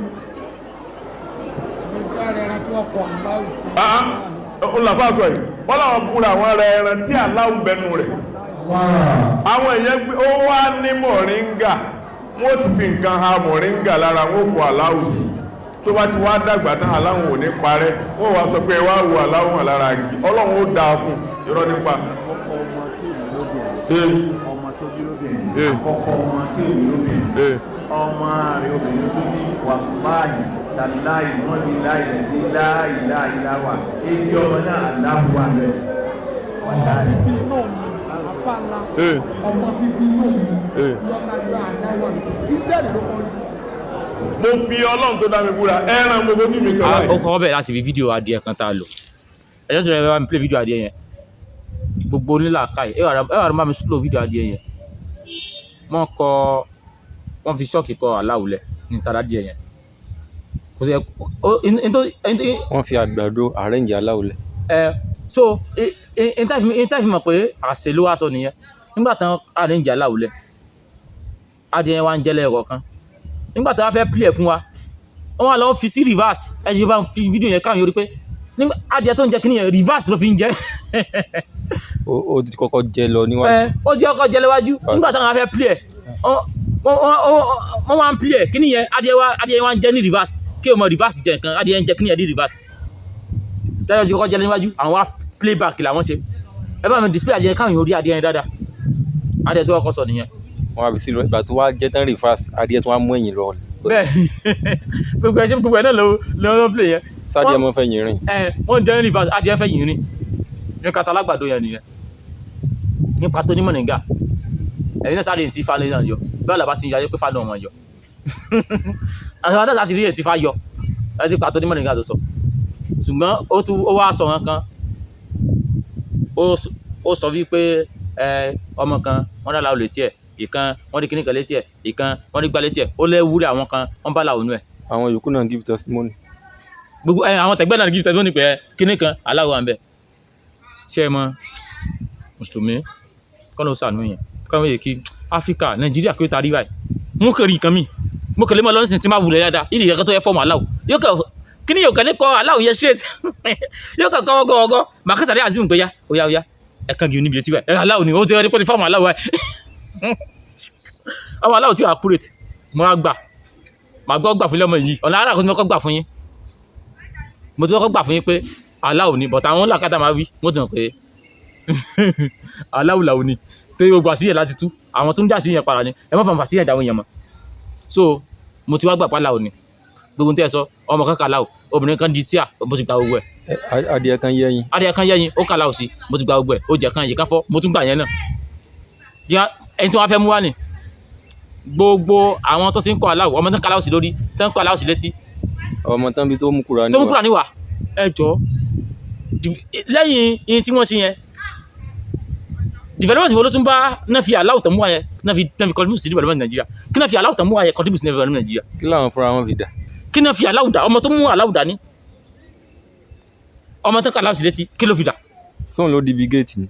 Speaker 3: olùlàfà sọ yìí wọ́n láwọn búra àwọn ara ẹran tí aláwọ̀ bẹnu rẹ̀ àwọn èèyàn gbé ó wá ní mọ̀ríngà wọ́n ti fi nǹkan ha mọ̀ríngà lára wọn kò aláwọ̀ sí tó bá ti wá dàgbà tán aláwọ̀ ò ní parẹ́ wọ́n wá sọ pé wá wo aláwọ̀ lára igi ọlọ́run ó dáa fún irọ́ nípa
Speaker 5: ọmọ tó bí lóbìnrin àkọ́kọ́ ọmọ tí ò bí lóbìnrin ọmọ rẹ̀ obìnrin tó ní wàláhì tàláì wọ́n ní láìlẹ̀ láìláìláwà etí ọmọ náà aláwọ̀ rẹ̀ wàláhì.
Speaker 6: ọmọ bíbí lọ́kàdúrà aláwọ̀ Israẹli ló kọ́
Speaker 3: mo fi ọlọ́run tó dá mi búra ẹran gbogbo bí mi kọ́ láì.
Speaker 1: ó kọ́ bẹ̀ láti fi fídíò adìẹ kan tá a lò ẹjọ́ tó rẹ̀ bá mi play fídíò adìẹ yẹn gbogbo onílà káì ẹ wà ló bá mi slow fídíò adìẹ yẹn wọ́n fi ṣọ́ọ̀kì kọ aláwùlẹ̀ ní tàdá díẹ̀ yẹn kò sí
Speaker 4: wọ́n fi àgbàdo arrange aláwùlẹ̀.
Speaker 1: so ìtàfi mọ̀ pé àṣẹ ló wá sọ nìyẹn nígbà tán arrange aláwùlẹ̀ adìẹ yẹn wá ń jẹ́lẹ̀ ẹ̀kọ́ kan nígbà tán wá fẹ́ play fún wa wọ́n wá lọ fi sí reverse ẹ̀jẹ̀ bá fi fídíò yẹn káwọn yóò rí pé adìẹ tó ń jẹ kíní yẹn reverse ló fi ń jẹ.
Speaker 4: ó ti kọ́kọ́ jẹ lọ níwájú.
Speaker 1: ó ti kọ́kọ́ jẹ lọ́wájú nígbà táwọn afẹ́ play wọ́n wá ń play kíní yẹn adìẹ wá ń jẹ ní reverse kí o mọ reverse jẹ nǹkan adìẹ ń jẹ kíní yẹn ní reverse táwọn ti kọ́kọ́ jẹ níwájú àwọn wá play back làwọn ṣe ẹ bá mi display adìẹ káwọn yóò rí adìẹ yẹn dáadáa adìẹ tó kọ́kọ́ sọ nìyẹn.
Speaker 4: wọ́n á fi sí ìgbà tó wá jẹ́ tán reverse adìẹ tó wá mú ẹ̀yìn lọ.
Speaker 1: bẹ́ẹ̀ gbogbo ẹ̀ náà ló play yẹn.
Speaker 4: sádìẹ mọ́ fẹ́ yìn rìn.
Speaker 1: wọ́n jẹ́ ní reverse adìẹ fẹ́ yìn rìn ní kata alágbàdo yẹn nìyẹn nípa tó ní mọ̀nìgà ẹ̀yin náà sáré tí fa lè náà yọ bẹ́ẹ̀ làbá ti ń yọ pé fa náà wọ́n yọ àwọn adájọ́ àti rí ẹ̀ tí fa yọ ẹ̀ ti pa tó ní mọ̀nìgà tó sọ ṣùgbọ́n ó wá sọ wọn kan ó sọ wípé ọmọ kan wọ́n dá láwọ létí ẹ̀ ìkan wọ́n ní kíníkan létí ẹ̀ ìkan wọ́n ní gbá létí ẹ̀ ó lẹ́wúrẹ́ àwọn kan wọ́n bá làwọn ẹ̀.
Speaker 4: àwọn yòókù náà give testimony.
Speaker 1: gbogbo àwọn tẹ̀gbẹ́ náà give testimony pé kíníkan aláwọ̀ à ń bẹ̀ ṣé ẹ mọ mùsùlùmí kọ́nà ó sànú yẹn kọ́nà ó yẹ kí áfíríkà nàìjíríà pé tari báyìí mú kẹrì nǹkan mi mo kẹlẹ́ mọ́ lọ́sìn tí máa wulẹ̀ dáadáa ìdí ìyẹ́kẹ́ tó yẹ fọ́ọ̀mù aláwọ̀ yóò kẹ́ kíní yóò kẹ́ ní kọ́ aláwọ̀ yẹ straight yóò kẹ́ kọ́ ọgọ́ màkàtàrí àzímù pé óyá ẹ̀kan gidi níbi etí báyìí ẹ̀ aláwọ̀ ni ó ti rí pé fọ́ọ̀mù aláwọ̀ àwọn aláwọ̀ tí wà accurate mo á gbà màá gbà fún lọ́mọ yìí ọ̀nà aráàlú mo kọ́ gbà fún yín mo ti kọ́ gbà fún yín pé aláwọ̀ ni bọ̀tà àwọn làkàtà máa wí wọ́n ti mọ̀ pé aláwọ̀ làwọ̀ ni tó gbogbo àṣìyẹ láti tú àwọn tó ń dá àṣìyẹ para ni ẹ má fà fà síyẹ dáwọn èèyàn mọ́ so mo ti wá gbà pa aláwọ̀ ni gbogbo ní tẹ́ ẹ sọ ọmọ kan kà aláwọ̀ obìnrin kan di tíà mo ti gba gbogbo ẹ̀.
Speaker 4: adìẹ kan yẹ́yìn
Speaker 1: ó kà aláwọ̀ sí mo ti gba gbogbo ẹ̀ ó jẹ́ kan yìí káfọ́ mo tún gbà yẹn náà ẹni tí wọ́n fẹ́ mú wá ni gbogbo àwọn tó ti ń kọ́ aláwọ̀ ọmọ tó ń kọ́ aláwọ̀ sí lórí tó ń kọ́ aláwọ̀ sí létí.
Speaker 4: ọmọ tán bí tó mú kúrò
Speaker 1: níwà ẹ jọ lẹ́yìn iye tí wọ́n ṣe yẹn development wo ló tún bá náà fi aláwọ̀ tán mú wa yẹn náà fi contribute sí development Nàìjíríà kí náà fi aláwọ̀ tán mú wa yẹn contribute sí development Nàìjíríà.
Speaker 4: kí làwọn fúnra wọn fi dà.
Speaker 1: kí náà fi aláwọ̀ dà ọmọ tó mú aláwọ̀ dà ní ọmọ tó kọ́ aláwọ̀ sí létí kí ló fi dà.
Speaker 4: sóun ló di Bill Gates ni.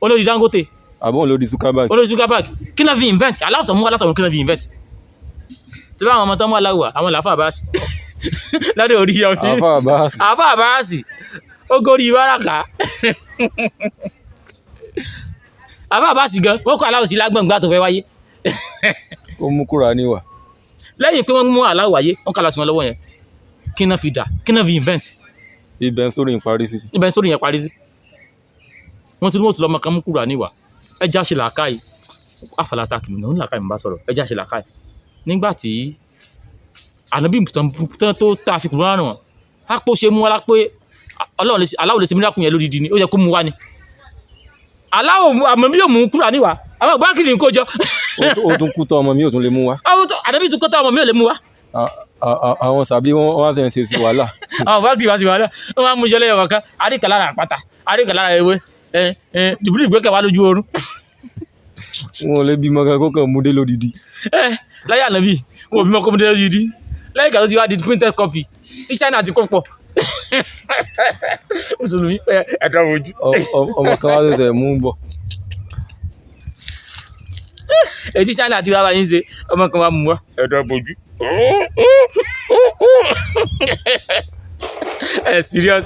Speaker 1: olórí Dangote
Speaker 4: àbọ̀n ló di Zuckerberg.
Speaker 1: kí náà fi invent aláwọ̀ tán mú aláwọ̀ kí náà fi invent tí bá àwọn ọmọ tán mú aláwọ̀ àwọn làáfà bá sí ládé orí yọ ní àfà àbáàsì ó gorí wáràkà àfà àbáàsì gan wọ́n kọ́ aláwọ̀ sí lágbọ̀ngbà tó fẹ́ wáyé
Speaker 4: ó mú kúrò níwà
Speaker 1: lẹ́yìn pé wọ́n mú aláwọ̀ wáyé wọ́n kọ́ aláwọ̀ sí wọn lọ́wọ́ yẹn kí náà fi dà kí náà fi invent
Speaker 4: ibẹ̀ sórí yẹn parí sí
Speaker 1: wọ́n ti ní wọ́n ti lọ́mọ kan mú kúrò níwà ẹja ṣe làákàyè àfàlàtà kìnnìún ní làákàyè mo bá sọ̀rọ̀ ẹja ṣe làákàyè nígbà tí ànábì tán tó tá a fi kùnú rárá wọn á pò ṣe mú wa lápé aláwọ̀ lè ṣe mílíọ̀kùn yẹn lódìdí ni ó yẹ kó mú wa ni aláwọ̀ àmọ́ bí yóò mú kúrò níwà àwọn báńkì ní kó jọ.
Speaker 4: ó tún kú tọ́ ọmọ mi ò tún lè mú wa.
Speaker 1: ànábì tún kó tọ́ ọmọ mi ò lè mú wa.
Speaker 4: àwọn sàbí wọn wá sẹ́yìn ṣe sí wàhálà.
Speaker 1: àwọn bá kì í wá sí wàhálà wọn máa mú iṣẹ́ lẹ́yọ̀ kankan àríkà lára àpáta àríkà lára ewé jùbìlì ìgbékẹ̀ wá lójú oorun.
Speaker 4: wọn ò lè bímọ kan kó kàn mú dé lódìdí.
Speaker 1: láyé ànábì wọn ò bímọ kó mú dé lódìdí lẹ́yìn ìgbà tó ti wá di printed copy tí China ti kó pọ̀. mùsùlùmí ẹ̀dá ojú.
Speaker 4: ọmọ kan wá ṣẹ̀ṣẹ̀ mú bọ̀.
Speaker 1: èyí tí China ti wá wáyé ń ṣe ọmọ kan wá mú wá ẹ̀dá ojú. Serious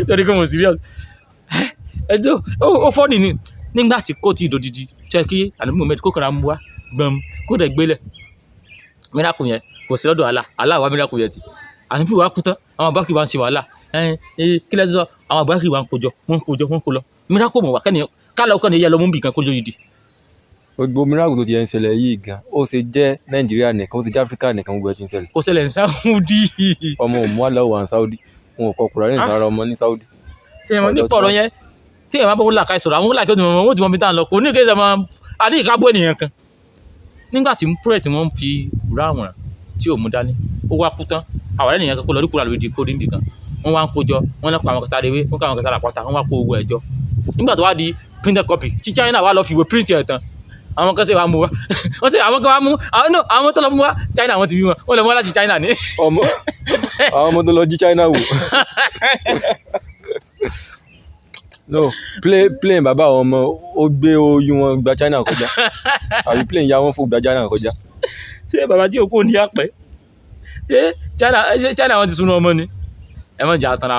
Speaker 1: torí kò mọ̀ serious. ẹjọ́ ó fọ́ọ̀nì ni nígbà tí kò tí ì dòdìdí jẹ́ kí ànábì Muhammad kó kàrà mú wá gbọ̀n kó dẹ̀ gbélẹ̀ miracle yẹn kò sí lọ́dọ̀ Allah wá miracle yẹn ti ànábì wa kú tán àwọn abákì wa ń ṣe wàhálà kí lẹ́sìn sọ àwọn abákì wa ń kójọ wọ́n kó lọ miracle mọ̀ wá kẹ́ni kálọ̀ kọ́ni yẹ lọ mú bì kan kójọ yìí di.
Speaker 4: gbogbo miracle tó ti ń ṣẹlẹ̀ yìí gan ó ṣe jẹ́ Nàìjíríà nìkan ó ṣe jẹ́ Áfíríkà nìkan gbogbo ẹ̀ ti ń ṣẹlẹ̀.
Speaker 1: kò ṣẹlẹ̀ ní Saudi.
Speaker 4: ọmọ òmù aláwọ̀ ní Saudi wọn ò kọ Kùránì sára ọmọ ní Saudi.
Speaker 1: ṣe mo ní pọ̀rọ̀ yẹn tí èèyàn bá bọ́ làkà ìṣòro àwọn làkà ó ti mọ bí tá à ń lọ kò ní kéde ọmọ àdéhìká bó ènìyàn kan nígbà tí púrẹ̀ tí wọ́n fi kúrò àwòrán tí ò mú dání ó wá kú tán àwọn ènìyàn kan kó lọ rí kúrò àlòdì kó rí nbìkan wọ́n wá ń kójọ wọ́n lọ kó àwọn kẹsàrè wé wọ́n kó àwọn kẹsàrè àpáta wọ́n wá kó owó ẹjọ́ nígbà tó wá di printed copy tí China wá lọ fi ìwé print ẹ̀ tán àwọn kan sì wá mú wá wọ́n sì àwọn kan wá mú àwọn tó lọ mú wá China wọ́n ti bí wọn wọ́n lọ mú wá láti China ní.
Speaker 4: àwọn ọmọ tó lọ jí China wò. no plane bàbá àwọn ọmọ ó gbé oyún wọn gba China kọjá àbí plane ya wọn fò gba China kọjá.
Speaker 1: ṣé bàbá tí òkú ní àpẹ ṣé China wọn ti súnú ọmọ ni ẹ má jà àtàrà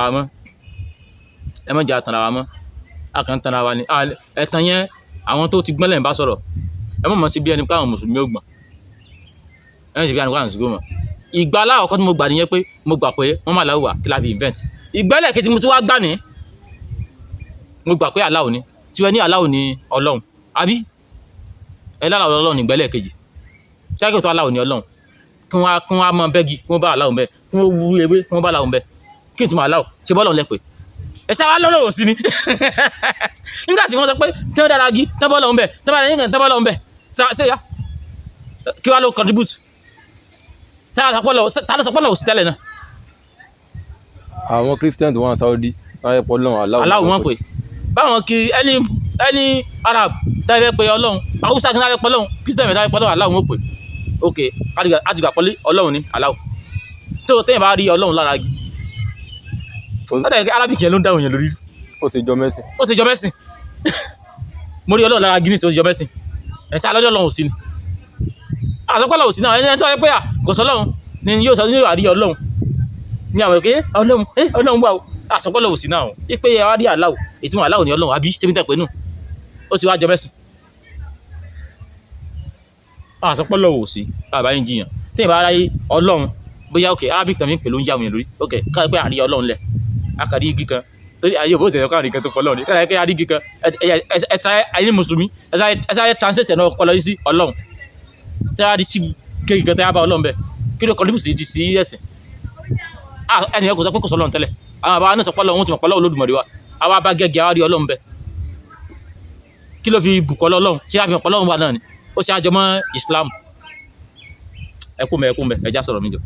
Speaker 1: wa mọ́ a kàn ń tanra wa ni ẹ̀tàn yẹn àwọn tó ti gbọ́n lẹ́yìn bá sọ̀rọ̀ ẹ mọ̀ mọ́ sí bí ẹni pé àwọn mùsùlùmí ò gbọ́n ẹ ń ṣe bí ẹni pé àwọn mùsùlùmí ò gbọ́n ìgbà aláwọ̀ kan tí mo gbà nìyẹn pé mo gbà pé wọ́n máa láwùwà kí la fi invent ìgbẹ́lẹ̀ kejì mo tún wá gbà ní mo gbà pé aláwọ̀ ni tiwẹ́ ní aláwọ̀ ni ọlọ́run àbí ẹ lára ọlọ́run ìgbẹ́lẹ̀ kejì ṣáàkì tó aláwọ̀ ni ọlọ́run kí wọ́n á mọ bẹ́gì kí wọ́n bá aláwọ̀ bẹ́ kí wọ́n wú ewé kí wọ́n bá aláwọ̀ bẹ́ kí n tún máa aláwọ̀ ṣe bọ́ọ̀lọ́ lẹ́pẹ́ ẹ sáwá lọ́lọ́wọ́ sí ni nígbà tí wọ́n sọ pé tí wọ́n dára gí tọ́bọ́lọ́ ń bẹ̀ tọ́bọ́lọ́ yín kan tọ́bọ́lọ́ ń bẹ̀ ṣe ya kí wàá lọ contribute ta ló sọ pọ́lọ́ òsì tẹ́lẹ̀ náà.
Speaker 4: àwọn Christian tó wà ní Saudi láyé pọ́lọ́
Speaker 1: aláwọ̀ wọn pè báwọn kí ẹni Arab táyé pé ọlọ́run Haúsá kí táyé pọ́lọ́run Christian táyé pọ́lọ́run aláwọ̀ wọn pè ok àtìgbà pọ́lí ọlọ́run ní aláwọ̀ tó tẹ́yìn bá rí ọlọ́run lára gí ọ̀dọ̀ ẹ̀kẹ́ Arabic yẹn ló ń dáhùn yẹn lórí.
Speaker 4: ó ṣe jọ mẹ́sìn.
Speaker 1: mo rí ọlọ́run lára Guinness ó ṣe jọ mẹ́sìn ẹ̀sẹ̀ alọ́jọ́ ọlọ́run ò sí ni àsọpọ̀lọ́ ò sí náà ẹni tó wáyé pé kò sọ ọlọ́run ni yóò sọ ní yóò rí ọlọ́run ní àwọn èké ọlọ́run wà ó àsọpọ̀lọ́ ò sí náà pé ẹ wá rí aláwọ̀ ìtumọ̀ aláwọ̀ ni ọlọ́run àbí ṣé mi tẹ̀ pé nù ó sì wá jọ mẹ́sìn àsọpọ̀lọ́ ò sí bàbá yín jiyàn tí ìbá aráyé ọlọ́run bóyá ok Arabic tàbí pè ló ń yà wọ̀nyẹn lórí ok káyọ̀ pé àrí ọlọ́run lẹ̀ akàrí igi kan torí ayé òbó tẹ̀lé káàrí kan tó pọ̀ lọ́run káyọ̀ pé àrí igi kan ẹ̀sà ayé mùsùlùmí ẹ̀sà ayé translate ẹ̀ náà kọ́ lọ sí ọlọ́run tẹ́ a di sí kéèkì kan tẹ́ a bá ọlọ́run bẹ́ẹ̀ kí ló contribute sí sí ẹ̀sìn ẹnìyẹn kò sọ pé kò sọ ọlọ́run tẹ́lẹ̀ àwọn àbá náà sọ pé ọlọ́run ti mọ̀ pé ọlọ́run Olódùmarè wa àwa bá gẹ́gẹ́ àwa rí ọlọ́run bẹ́ẹ̀ kí ló fi bùkọ́ lọ́lọ́run tí a fi mọ̀ pé ọlọ́run wà náà ni ó ṣe àjọmọ́ Islam ẹkún mẹ ẹjá sọ̀rọ̀ mi jọ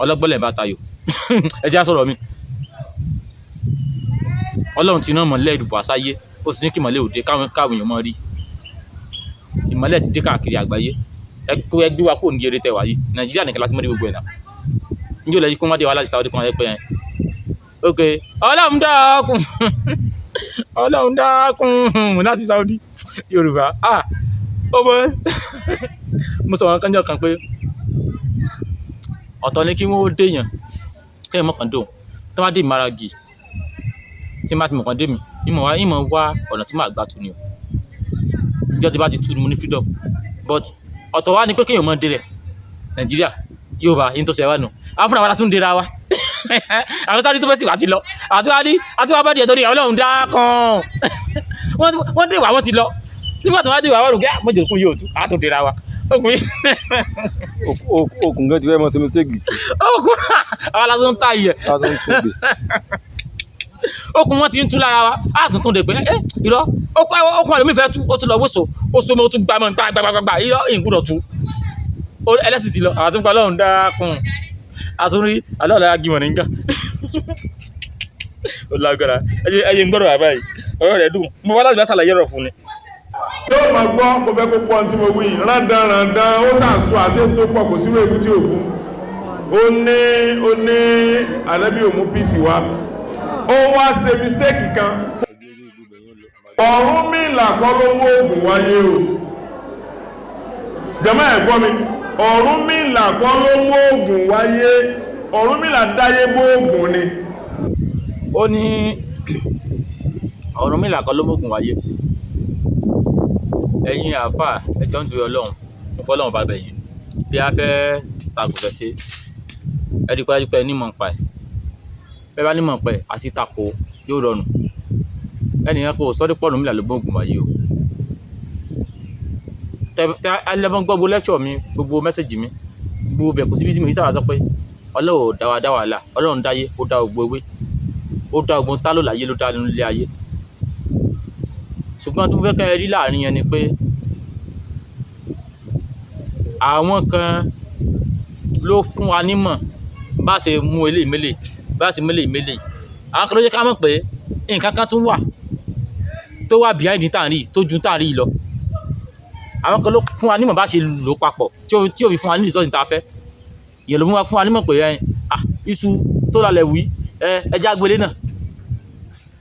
Speaker 1: ọlọ́gbọ́lẹ̀ bá tayò ẹjá sọ̀rọ̀ mi ọlọ́run ti náà mọ̀lẹ́ ìdùbọ̀ àsáyé ó sì ní kí mọ̀lẹ́ òde káwọn èèyàn mọ̀ rí ìmọ̀lẹ́ ti dé káàkiri àgbáyé ẹgbẹ́ wa kò ní eré tẹwàá yìí Nàìjíríà nìkan láti mọ́ ní gbogbo ẹ̀ náà níjọ́ lẹ́yìn kó má dé wa láti Saudi kan ẹgbẹ́ yẹn ok ọlọ́run dákun láti Saudi Yorùbá ó bọ́ mo sọ wọn kánjọ́ kan pé ọ̀tọ̀ ni kí wọ́n déyàn kẹ́yìn mọ́kàn dóhùn tí wọ́n á dé ìmára gì tí má ti mọ̀kàn dé mi ìmọ̀ wá ọ̀nà tí màá gbà tu ni o ìjọ tí bá ti tu ni mo ní freedom but ọ̀tọ̀ wá ni pé kéèyàn mọ́ dé rẹ̀ Nàìjíríà Yorùbá yín tó ṣe wá nù àwọn fúnra wa la tún dira wa àwọn sáré tó fẹ́ sì wá ti lọ àti wá bá díẹ̀ torí ọlọ́run dákan wọ́n dé wà wọ́n ti lọ nígbà tó wá dé wà wọ́n rò kí àmọ́jọ́ kún yóò tú àtún dira wa
Speaker 4: okùn gan ti fẹ́ mọ́ sí mistake tù.
Speaker 1: okùn àwọn aláṣọ ń ta iyẹ̀ okùn wọn ti ń tú lára wa àtúntún dè pé irọ́ okùn àlùmí fẹ́ tú ó tún lọ wóso ó so mọ́ ó tún gbàmọ́ gbàgbàgbà irọ́ ìgbúdọ̀ tú ẹlẹ́sìn ti lọ àtúnpá ọlọ́run dákun àtúnrí aláàlá gímọ̀ nígbà ó lágbára ẹyẹ ń gbọ́dọ̀ bàbá yìí ọ̀rọ̀ rẹ̀ dùn mo wá láti bá sàlàyé ọ̀rọ̀ fún ni.
Speaker 3: yóò máa gbọ́ mo fẹ́ kó pọ́n tí mo wí rándanrandan ó sàṣọ àṣẹ tó pọ̀ kò sínú èbú tí ògún ó ní ànábì òmú píìsì wa ó wá ṣe mistake kan Ọ̀rúnmìlà kọ́ ló mú ògùn wáyé o jẹ́mọ́ ẹ̀ gbọ́ mi Ọ̀rúnmìlà kọ́ ló mú ògùn wáyé Ọ̀rúnmìlà dáyé bó ògùn ni.
Speaker 1: ó ní Ọ̀rúnmìlà kọ́ ló mú ògùn wáyé ẹ̀yin àáfà ẹjọ́ ń tu ọlọ́run ń fọlọ́run bá bẹ̀ yín bí a fẹ́ tàgùfẹ́ sí ẹ̀rí pé nímọ̀ pa ẹ̀ bẹ́ẹ̀ bá nímọ̀ pa ẹ̀ àti tako yóò rọrùn ẹnìyàn kò sọ́dí pọ̀ Ọ̀rúnmìlà ló mú ògùn wáyé o tẹ alẹ́mọ́ gbogbo lẹ́kṣọ̀ mi gbogbo mẹ́sẹ̀jì mi gbogbo bẹ̀ kò síbi tí mo yí sábà sọ pé ọlọ́run dá wàhálà ọlọ́run dáyé ó dá gbogbo ewé ó dá ogun tá ló láyé ló dá nínú ilé ayé ṣùgbọ́n tó fẹ́ kẹ́ ẹ rí láàrin yẹn ni pé àwọn kan ló fún wa nímọ̀ bá ṣe mú eléyìí mélèé bá ṣe mélèé mélèé àwọn kan ló jẹ́ ká mọ̀ pé nǹkan kan tún wà tó wà behind ní tàǹrí tó ju tàǹrí lọ àwọn kan ló fún wa nímọ̀ bá ṣe lò papọ̀ tí ò fi fún wa ní ìsọ́sìn tá a fẹ́ ìyẹn ló fún wa nímọ̀ pé iṣu tó lálẹ́ wí ẹja gbélé náà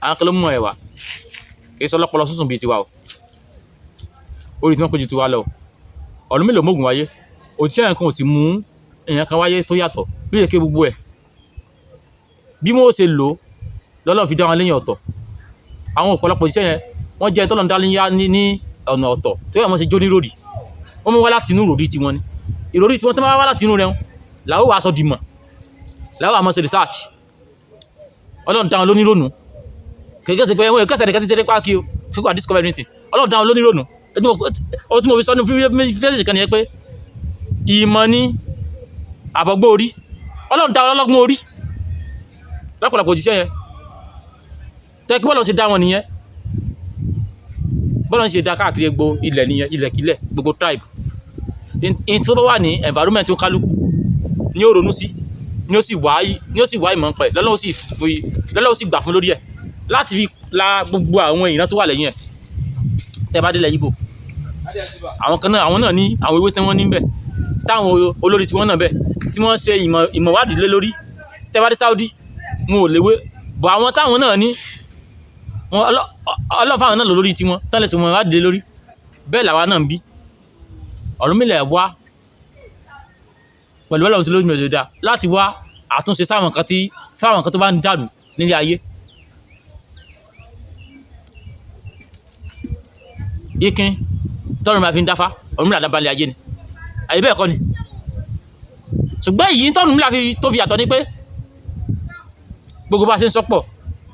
Speaker 1: àwọn kan ló mú ẹ̀ wá kì í sọ lọ́pọlọ sísùn bíi tiwa o orí tí wọ́n péjú tiwa lọ Ọ̀rúnmìlà mógùn wáyé òtíṣẹ́ nǹkan ò sì mú èèyàn kan wáyé tó yàtọ̀ bí èké gbogbo ẹ̀ bí wọ́n ó ṣe lò lọ́lọ́run fi dá wọn lẹ́yìn ọ̀tọ̀ àwọn ọ̀pọ̀lọpọ̀ òtíṣẹ́ yẹn wọ́n jẹ́ tọ́lọ́run dá ní ọ̀nà ọ̀tọ̀ tó yẹ wọ́n ṣe jó ní ròdì wọ́n mú wá láti inú ròdì tiwọn ni ìròdì tiwọn tó máa wá láti inú rẹ̀ làwọn wàá sọ dìmọ̀ làwọn àmọ́ ṣe research Ọlọ́run dá wọn lónírònú kẹ̀kẹ́ sí pé ẹ̀wọ̀n ìkẹsẹ̀ nìkan ti ṣe nípa kí o ṣe kó discover anything Ọlọ́run dá wọn lónírònú ó tún mo fi sọ ní fífẹ́sì kan nìyẹn pé ìmọ̀ ní àbọ̀gbọ́ orí Ọlọ́run dá wọn lọ́gbọ́n orí lọ́pọ̀lọpọ̀ òjíṣẹ́ yẹn tẹ́kí bọ́ọ̀lù ṣe dá wọn nìyẹn bọ́ọ̀lù ṣe dá káàkiri gbogbo ilẹ̀ nìyẹn ilẹ̀kílẹ̀ gbogbo tribe in tó bá wà ní environment tó kálukú ni ó ronú sí ni ó sì wá ìmọ̀ pẹ̀ lọ́lọ́wọ́ sì gbà fún lórí ẹ̀ láti fi la gbogbo àwọn ìran tó wà lẹ́yìn ẹ̀ tẹ́ bá délẹ̀ Ìgbò àwọn náà ní àwọn ewé tí wọ́n ní bẹ̀ táwọn olórí tí wọ́n náà bẹ̀ tí wọ́n ṣe ìmọ̀wádìí lé lórí tẹ́ bá dé Saudi wọn ò léwé bọ̀ àwọn táwọn náà ní Ọlọ́run fáwọn náà lórí tí wọ́n tán lè ṣe ìmọ̀wádìí lé lórí bẹ́ẹ̀ làwa náà ń bí Ọ̀rúnmìlà wá pẹ̀lú Ọlọ́run sí lórí mẹ́jọ dá láti wá àtúnṣe fáwọn kan tó bá ń dàrú nílé ayé ikin tọ́run máa fi ń dáfá Ọ̀rúnmìlà dábàlẹ̀ ayé ni àyè bẹ́ẹ̀ kọ́ ni ṣùgbọ́n èyí tọ́rùnmìlà tó fi yàtọ̀ ni pé gbogbo bá ṣe ń sọ́pọ̀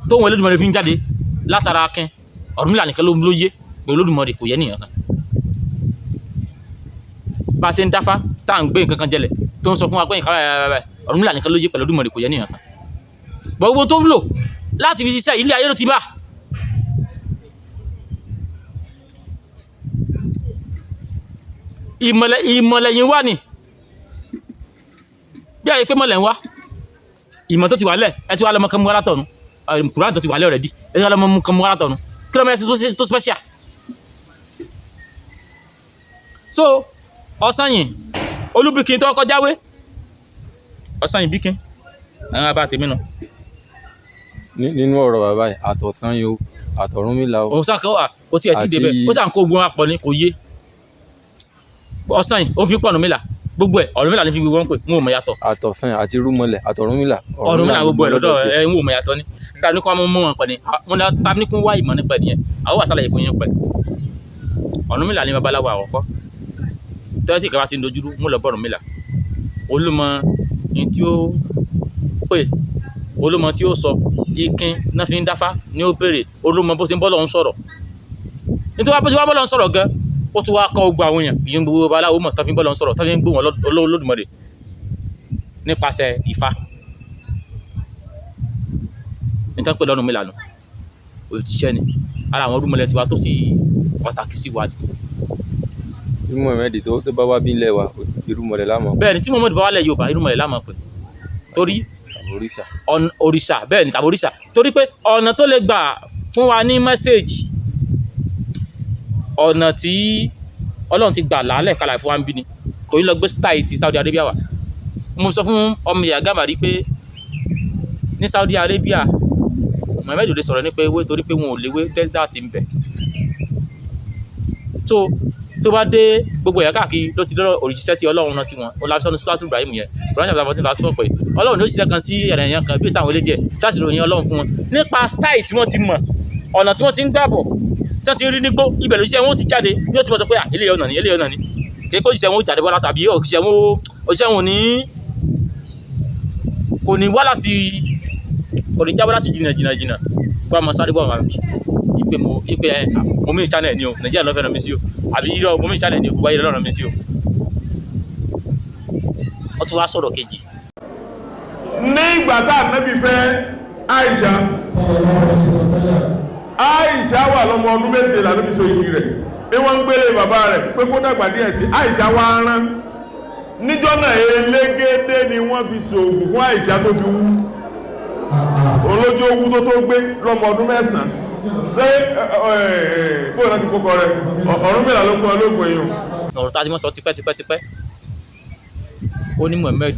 Speaker 1: tó wọn Olódùmarè fi ń jáde látara akin Ọ̀rúnmìlà nìkan ló yé pé Olódùmarè kò yẹ nìyàn kan bá ṣe ń dáfá tá à ń gbé nǹkan kan jẹlẹ̀ tó ń sọ fún wa pé nǹkan báyìí Ọ̀rúnmìlà nìkan ló yé pẹ̀lú Olódùmarè kò yẹ nìyàn kan gbogbo tó ń lò láti fi ṣiṣẹ́ ilé ayé ló ti bá ìmọ̀lẹ̀ yìí wá ní bí ayé pé mọ̀lẹ̀ ń wá ìmọ̀ tó ti wà lẹ̀ ẹ ti wá lọ́mọ kan mú wá látọ̀run Kùránì tó ti wà lẹ̀ already ẹ ti wá lọ́mọ kan mú wá látọ̀run kí lọ́mọ ẹsẹ̀ tó special so ọ̀sán yìí Olúbíkin tó kọjá wé ọ̀sán yìí Bíkin àwọn abá tèmi nù.
Speaker 4: nínú ọ̀rọ̀ bàbá yìí àtọ̀sán yìí o àtọ̀rúnmìlà o
Speaker 1: òun sáà kó tiẹ̀ ti débẹ̀ ó sàn kó ogun apọ̀ ni kò yé ọ̀sán yìí ó fi pọ̀ Ọ̀rúnmìlà gbogbo ẹ̀ Ọ̀rúnmìlà ní fi gbogbo wọn pè ń wò mọ̀ yàtọ̀
Speaker 4: àtọ̀sán àti rúmọlẹ̀ àtọ̀rúnmìlà
Speaker 1: Ọ̀rúnmìlà gbogbo ẹ̀ lọ́dọ̀ ẹ̀ ń wò mọ̀ yàtọ̀ ni tàbí kí wọ́n mú wọn pẹ̀ ni wọn ní tàbí ní kí wọ́n wá ìmọ̀ nípa ẹ̀ nìyẹn àwọn wà sálàyé fún yín pẹ̀ Ọ̀rúnmìlà ní babaláwo àkọ́kọ́ tẹ́tí ìkàwá ti ń dojúrú mú lọ bọ́ Ọ̀rúnmìlà olúmọ ní tí ó pè olúmọ tí ó sọ ikin náà fi ń dáfá ní ó béèrè olúmọ bó ṣe ń bọ́ lọ́hún sọ̀rọ̀ nítorí wọ́n bó ṣe wá bọ́ lọ́hún sọ̀rọ̀ gan ó tún wá kọ́ gbogbo àwọn èèyàn ìyẹn gbogbo babaláwo mọ̀ tó fi ń bọ́ lọ́hún sọ̀rọ̀ tó fi ń gbó wọn Olódùmarè nípasẹ̀ Ifá nítorí pé Ọ̀rúnmìlà nù òtíṣẹ́ ni ara àwọn orúmọlẹ̀ tiwa tó sì pàtàkì sí wa ni.
Speaker 4: bí Muhammed tó bá wá bí ilẹ̀ wa irúmọlẹ̀ lámọ̀.
Speaker 1: bẹ́ẹ̀ ni tí Muhammad bá wálẹ̀ Yorùbá irúmọlẹ̀ lámọ̀ pé torí
Speaker 4: òrìṣà.
Speaker 1: òrìṣà bẹ́ẹ̀ ni tàbí òrìṣà torí pé ọ̀nà tó lè gbà fún wa ní mẹ́sẹ̀gì ọ̀nà tí Ọlọ́run ti gbà lálẹ́ kalẹ̀ fún wa ń bí ni kò ní lọ gbé style ti Saudi Arabia wa mo sọ fún ọmọ ìyá Gàmbàrí pé ní Saudi Arabia Muhammad lè sọ̀rọ̀ nípa ewé torí pé wọn ò léwé desert ń bẹ tó bá dé gbogbo ẹ̀yà káàkiri ló ti lọ́rọ̀ òrìṣẹ́ tí Ọlọ́run rán sí wọn olùsọ́nù sùtàtù Ibrahim yẹn Quran chapter 14 verse 4 pé Ọlọ́run ló ṣiṣẹ́ kan sí ẹ̀rẹ̀yàn kan bí sáwọn elédè láti ròyìn Ọlọ́run fún wọn nípa style tí wọ́n ti mọ̀ ọ̀nà tí wọ́n ti ń gbàbọ̀ tí wọ́n ti rí nígbó ibẹ̀ ló ṣiṣẹ́ wọn ti jáde ní ó ti mọ̀ sọ pé eléyìí ọ̀nà ni eléyìí ọ̀nà ni kéèkó ṣiṣẹ́ wọn jáde bọ́lá tàbí òṣìṣẹ́ wọn ní kò ní wá láti kò ní jábọ́ láti jìnnà kó a mọ sáré bọ́ àwọn ìpè mo mí channel ni o Nàìjíríà lọ́fẹ̀ẹ́ ràn mí sí o àbí irọ́ mo mí channel ni o gbogbo ayé lọ́rọ̀ ràn mí sí o. ó tún wá sọ̀rọ̀ kejì.
Speaker 3: ní ìgbà tá Ànábì fẹ́ Àìṣà wà lọ́mọ ọdún méje l'Ànábì so igi rẹ̀ bí wọ́n ń gbélé bàbá rẹ̀ pé kó dàgbà díẹ̀ sí Àìṣà wá rán níjọ́ náà elégédé ni wọ́n fi ṣoògùn fún Àìṣà tó fi wú olójú owó tó gbé lọ́mọ ọdún 9 ṣé bóyá láti kókọ rẹ̀ ọ̀rún mẹ́la ló kún ológun èèyàn.
Speaker 1: ọ̀rọ̀ tá a ti mọ̀ sọ tipẹ́ ó ní Muhammad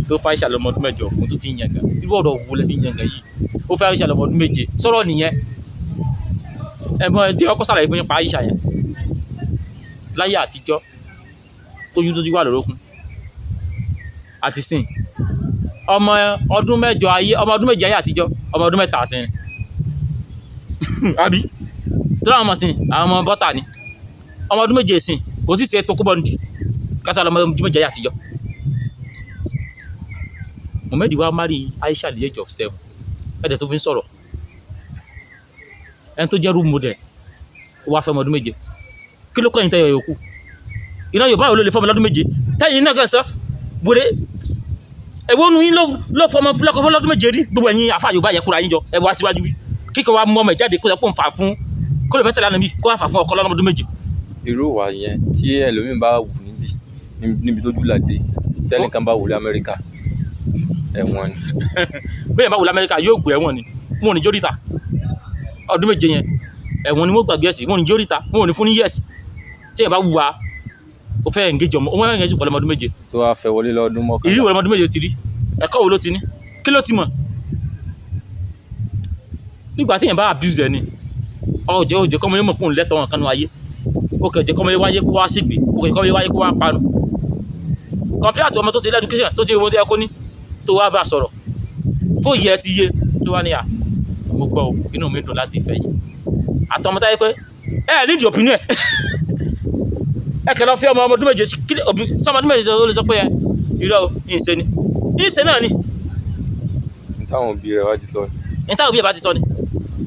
Speaker 1: tó fa Àìṣà lọ́mọ ọdún 8 òun tó ti ń yangàn irú ọ̀rọ̀ wo lẹ fi ń yangàn yìí ó fẹ́ Àìṣà lọ́mọ ọdún 7 sọ̀rọ̀ nìyẹn ẹ̀mọ́ tí ọkọ̀ sàlàyé fún nípa Àìṣà yẹn láyé àtijọ́ tójú wà lórókún àti sìn ọmọ ọdún 7 ayé àtijọ́ ọmọ ọdún 3 sí ni àbí tó láwọn ọmọ sí àwọn ọmọ bọ́tà ni ọmọ ọdún 7 sí kò sí ṣe tó kó bọ́ndì kátà ọmọ ọdún 7 ayé àtijọ́ Muhammad wá marry Àìṣà at the age of 7 ẹ̀dẹ̀ tó fi ń sọ̀rọ̀ ẹni tó jẹ́ role model wá fẹ́ ọmọ ọdún 7 kí ló kọ́ yín tẹ́yọ̀ yòókù iná Yorùbá yóò lè fọ́mọ lọ́dún 7 tẹ́yìn náà kẹsàn wèrè ẹ̀wọ́n nu yín ló fọmọ fúlẹ́kọ̀ fún lọ́dún 7 rí gbogbo ẹ̀yin àfáà Yorùbá yẹ kúra yín jọ ẹ wá síwájú bí kíkọ́ wa mọ́ ọmọ ìjáde kó lè pọ̀ ń fà fún kó lè fẹ́ tẹ̀lé ànábì kó wá fà fún ọkọ lọ́dún 7.
Speaker 4: irú wa yẹn tí ẹlòmíín bá wù níbi tó dúlàdé tẹ́nìkan bá wù ní Amẹ́ríkà ẹ̀wọ̀n ni.
Speaker 1: bẹ́ẹ̀ bá wù ní Amẹ́ríkà yóò gbé ẹ̀wọ̀n ni wọn ò ní jóríta ọdún 7 yẹn ẹ̀wọ̀n ni wọ́n gbàgbé ẹ̀sìn wọn ò ní jóríta wọn ò ní fún ní yẹ̀sì tí ẹ̀ bá wù wá o fẹ́ engage ọmọ wọn engage pẹ̀lú ọmọdún 7
Speaker 4: tó wá fẹ́ wọlé lọ́dún mọ́kànlá
Speaker 1: ìrírí wọlé ọmọdún 7 ti rí ẹ̀kọ́ wo ló ti ní kí ló ti mọ̀ nígbà tí èèyàn bá abuse ẹ̀ ni ọjẹ́ kọ́mọ yẹn mọ̀ pé òun lẹ́tọ̀ wọn kanú ayé ó kẹ̀jẹ̀ kọ́mọ yẹn wáyé kó wá sígbè ó kẹ̀jẹ̀ kọ́mọ yẹn wáyé kó wá panu compare to ọmọ tó ti education tó ti owó tó yẹ kó ní tó wá bá sọ̀rọ̀ tó yẹ ti yé tó wá ní à mo gbọ́ o inú mi dùn láti fẹ́ yìí àtọmọ táyé pé ẹ need your opinion ẹ kẹ́ lọ fi ọmọ ọdún 7 sọmọdún 7 ó lè sọ pé ẹ irọ́ ìṣe ni ìṣe náà ni
Speaker 4: táwọn òbí rẹ̀ wá ti sọ
Speaker 1: ní táwọn òbí rẹ̀ bá ti sọ ni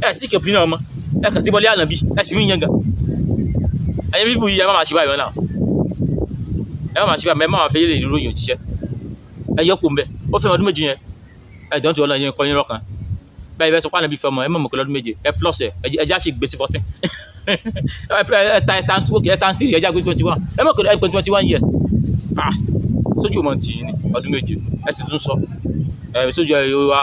Speaker 1: ẹ sì kí opinion ọmọ ẹ kàn tí bọ́lé ànàbí ẹ sì fi ń yangàn ẹ̀yẹ bíbù yìí ẹ má máa ṣe báyìí náà ẹ má máa ṣe báyìí ẹ má máa fẹ́ yé lè ròyìn òjíṣẹ́ ẹ yọ kó ń bẹ ó fẹ́ ọdún 7 yẹn ẹ jọ́ ń tó ọlọ́run yẹn kọ́ yín rọ́kan báyìí bẹ́ẹ̀ sọ pé ànàbí fẹ́ ọmọ ẹ mọ̀ mọ̀ lọ́dún 7 ẹ plus ẹ já ṣe gbèsè 14 ẹ times 2 ẹ times 3 ẹ já gbé 21 ẹ mọ̀ ẹ pé 21 years sójú ọmọ tì í ní ọdún 7 ẹ sì tún sọ sójú ẹ yóò wá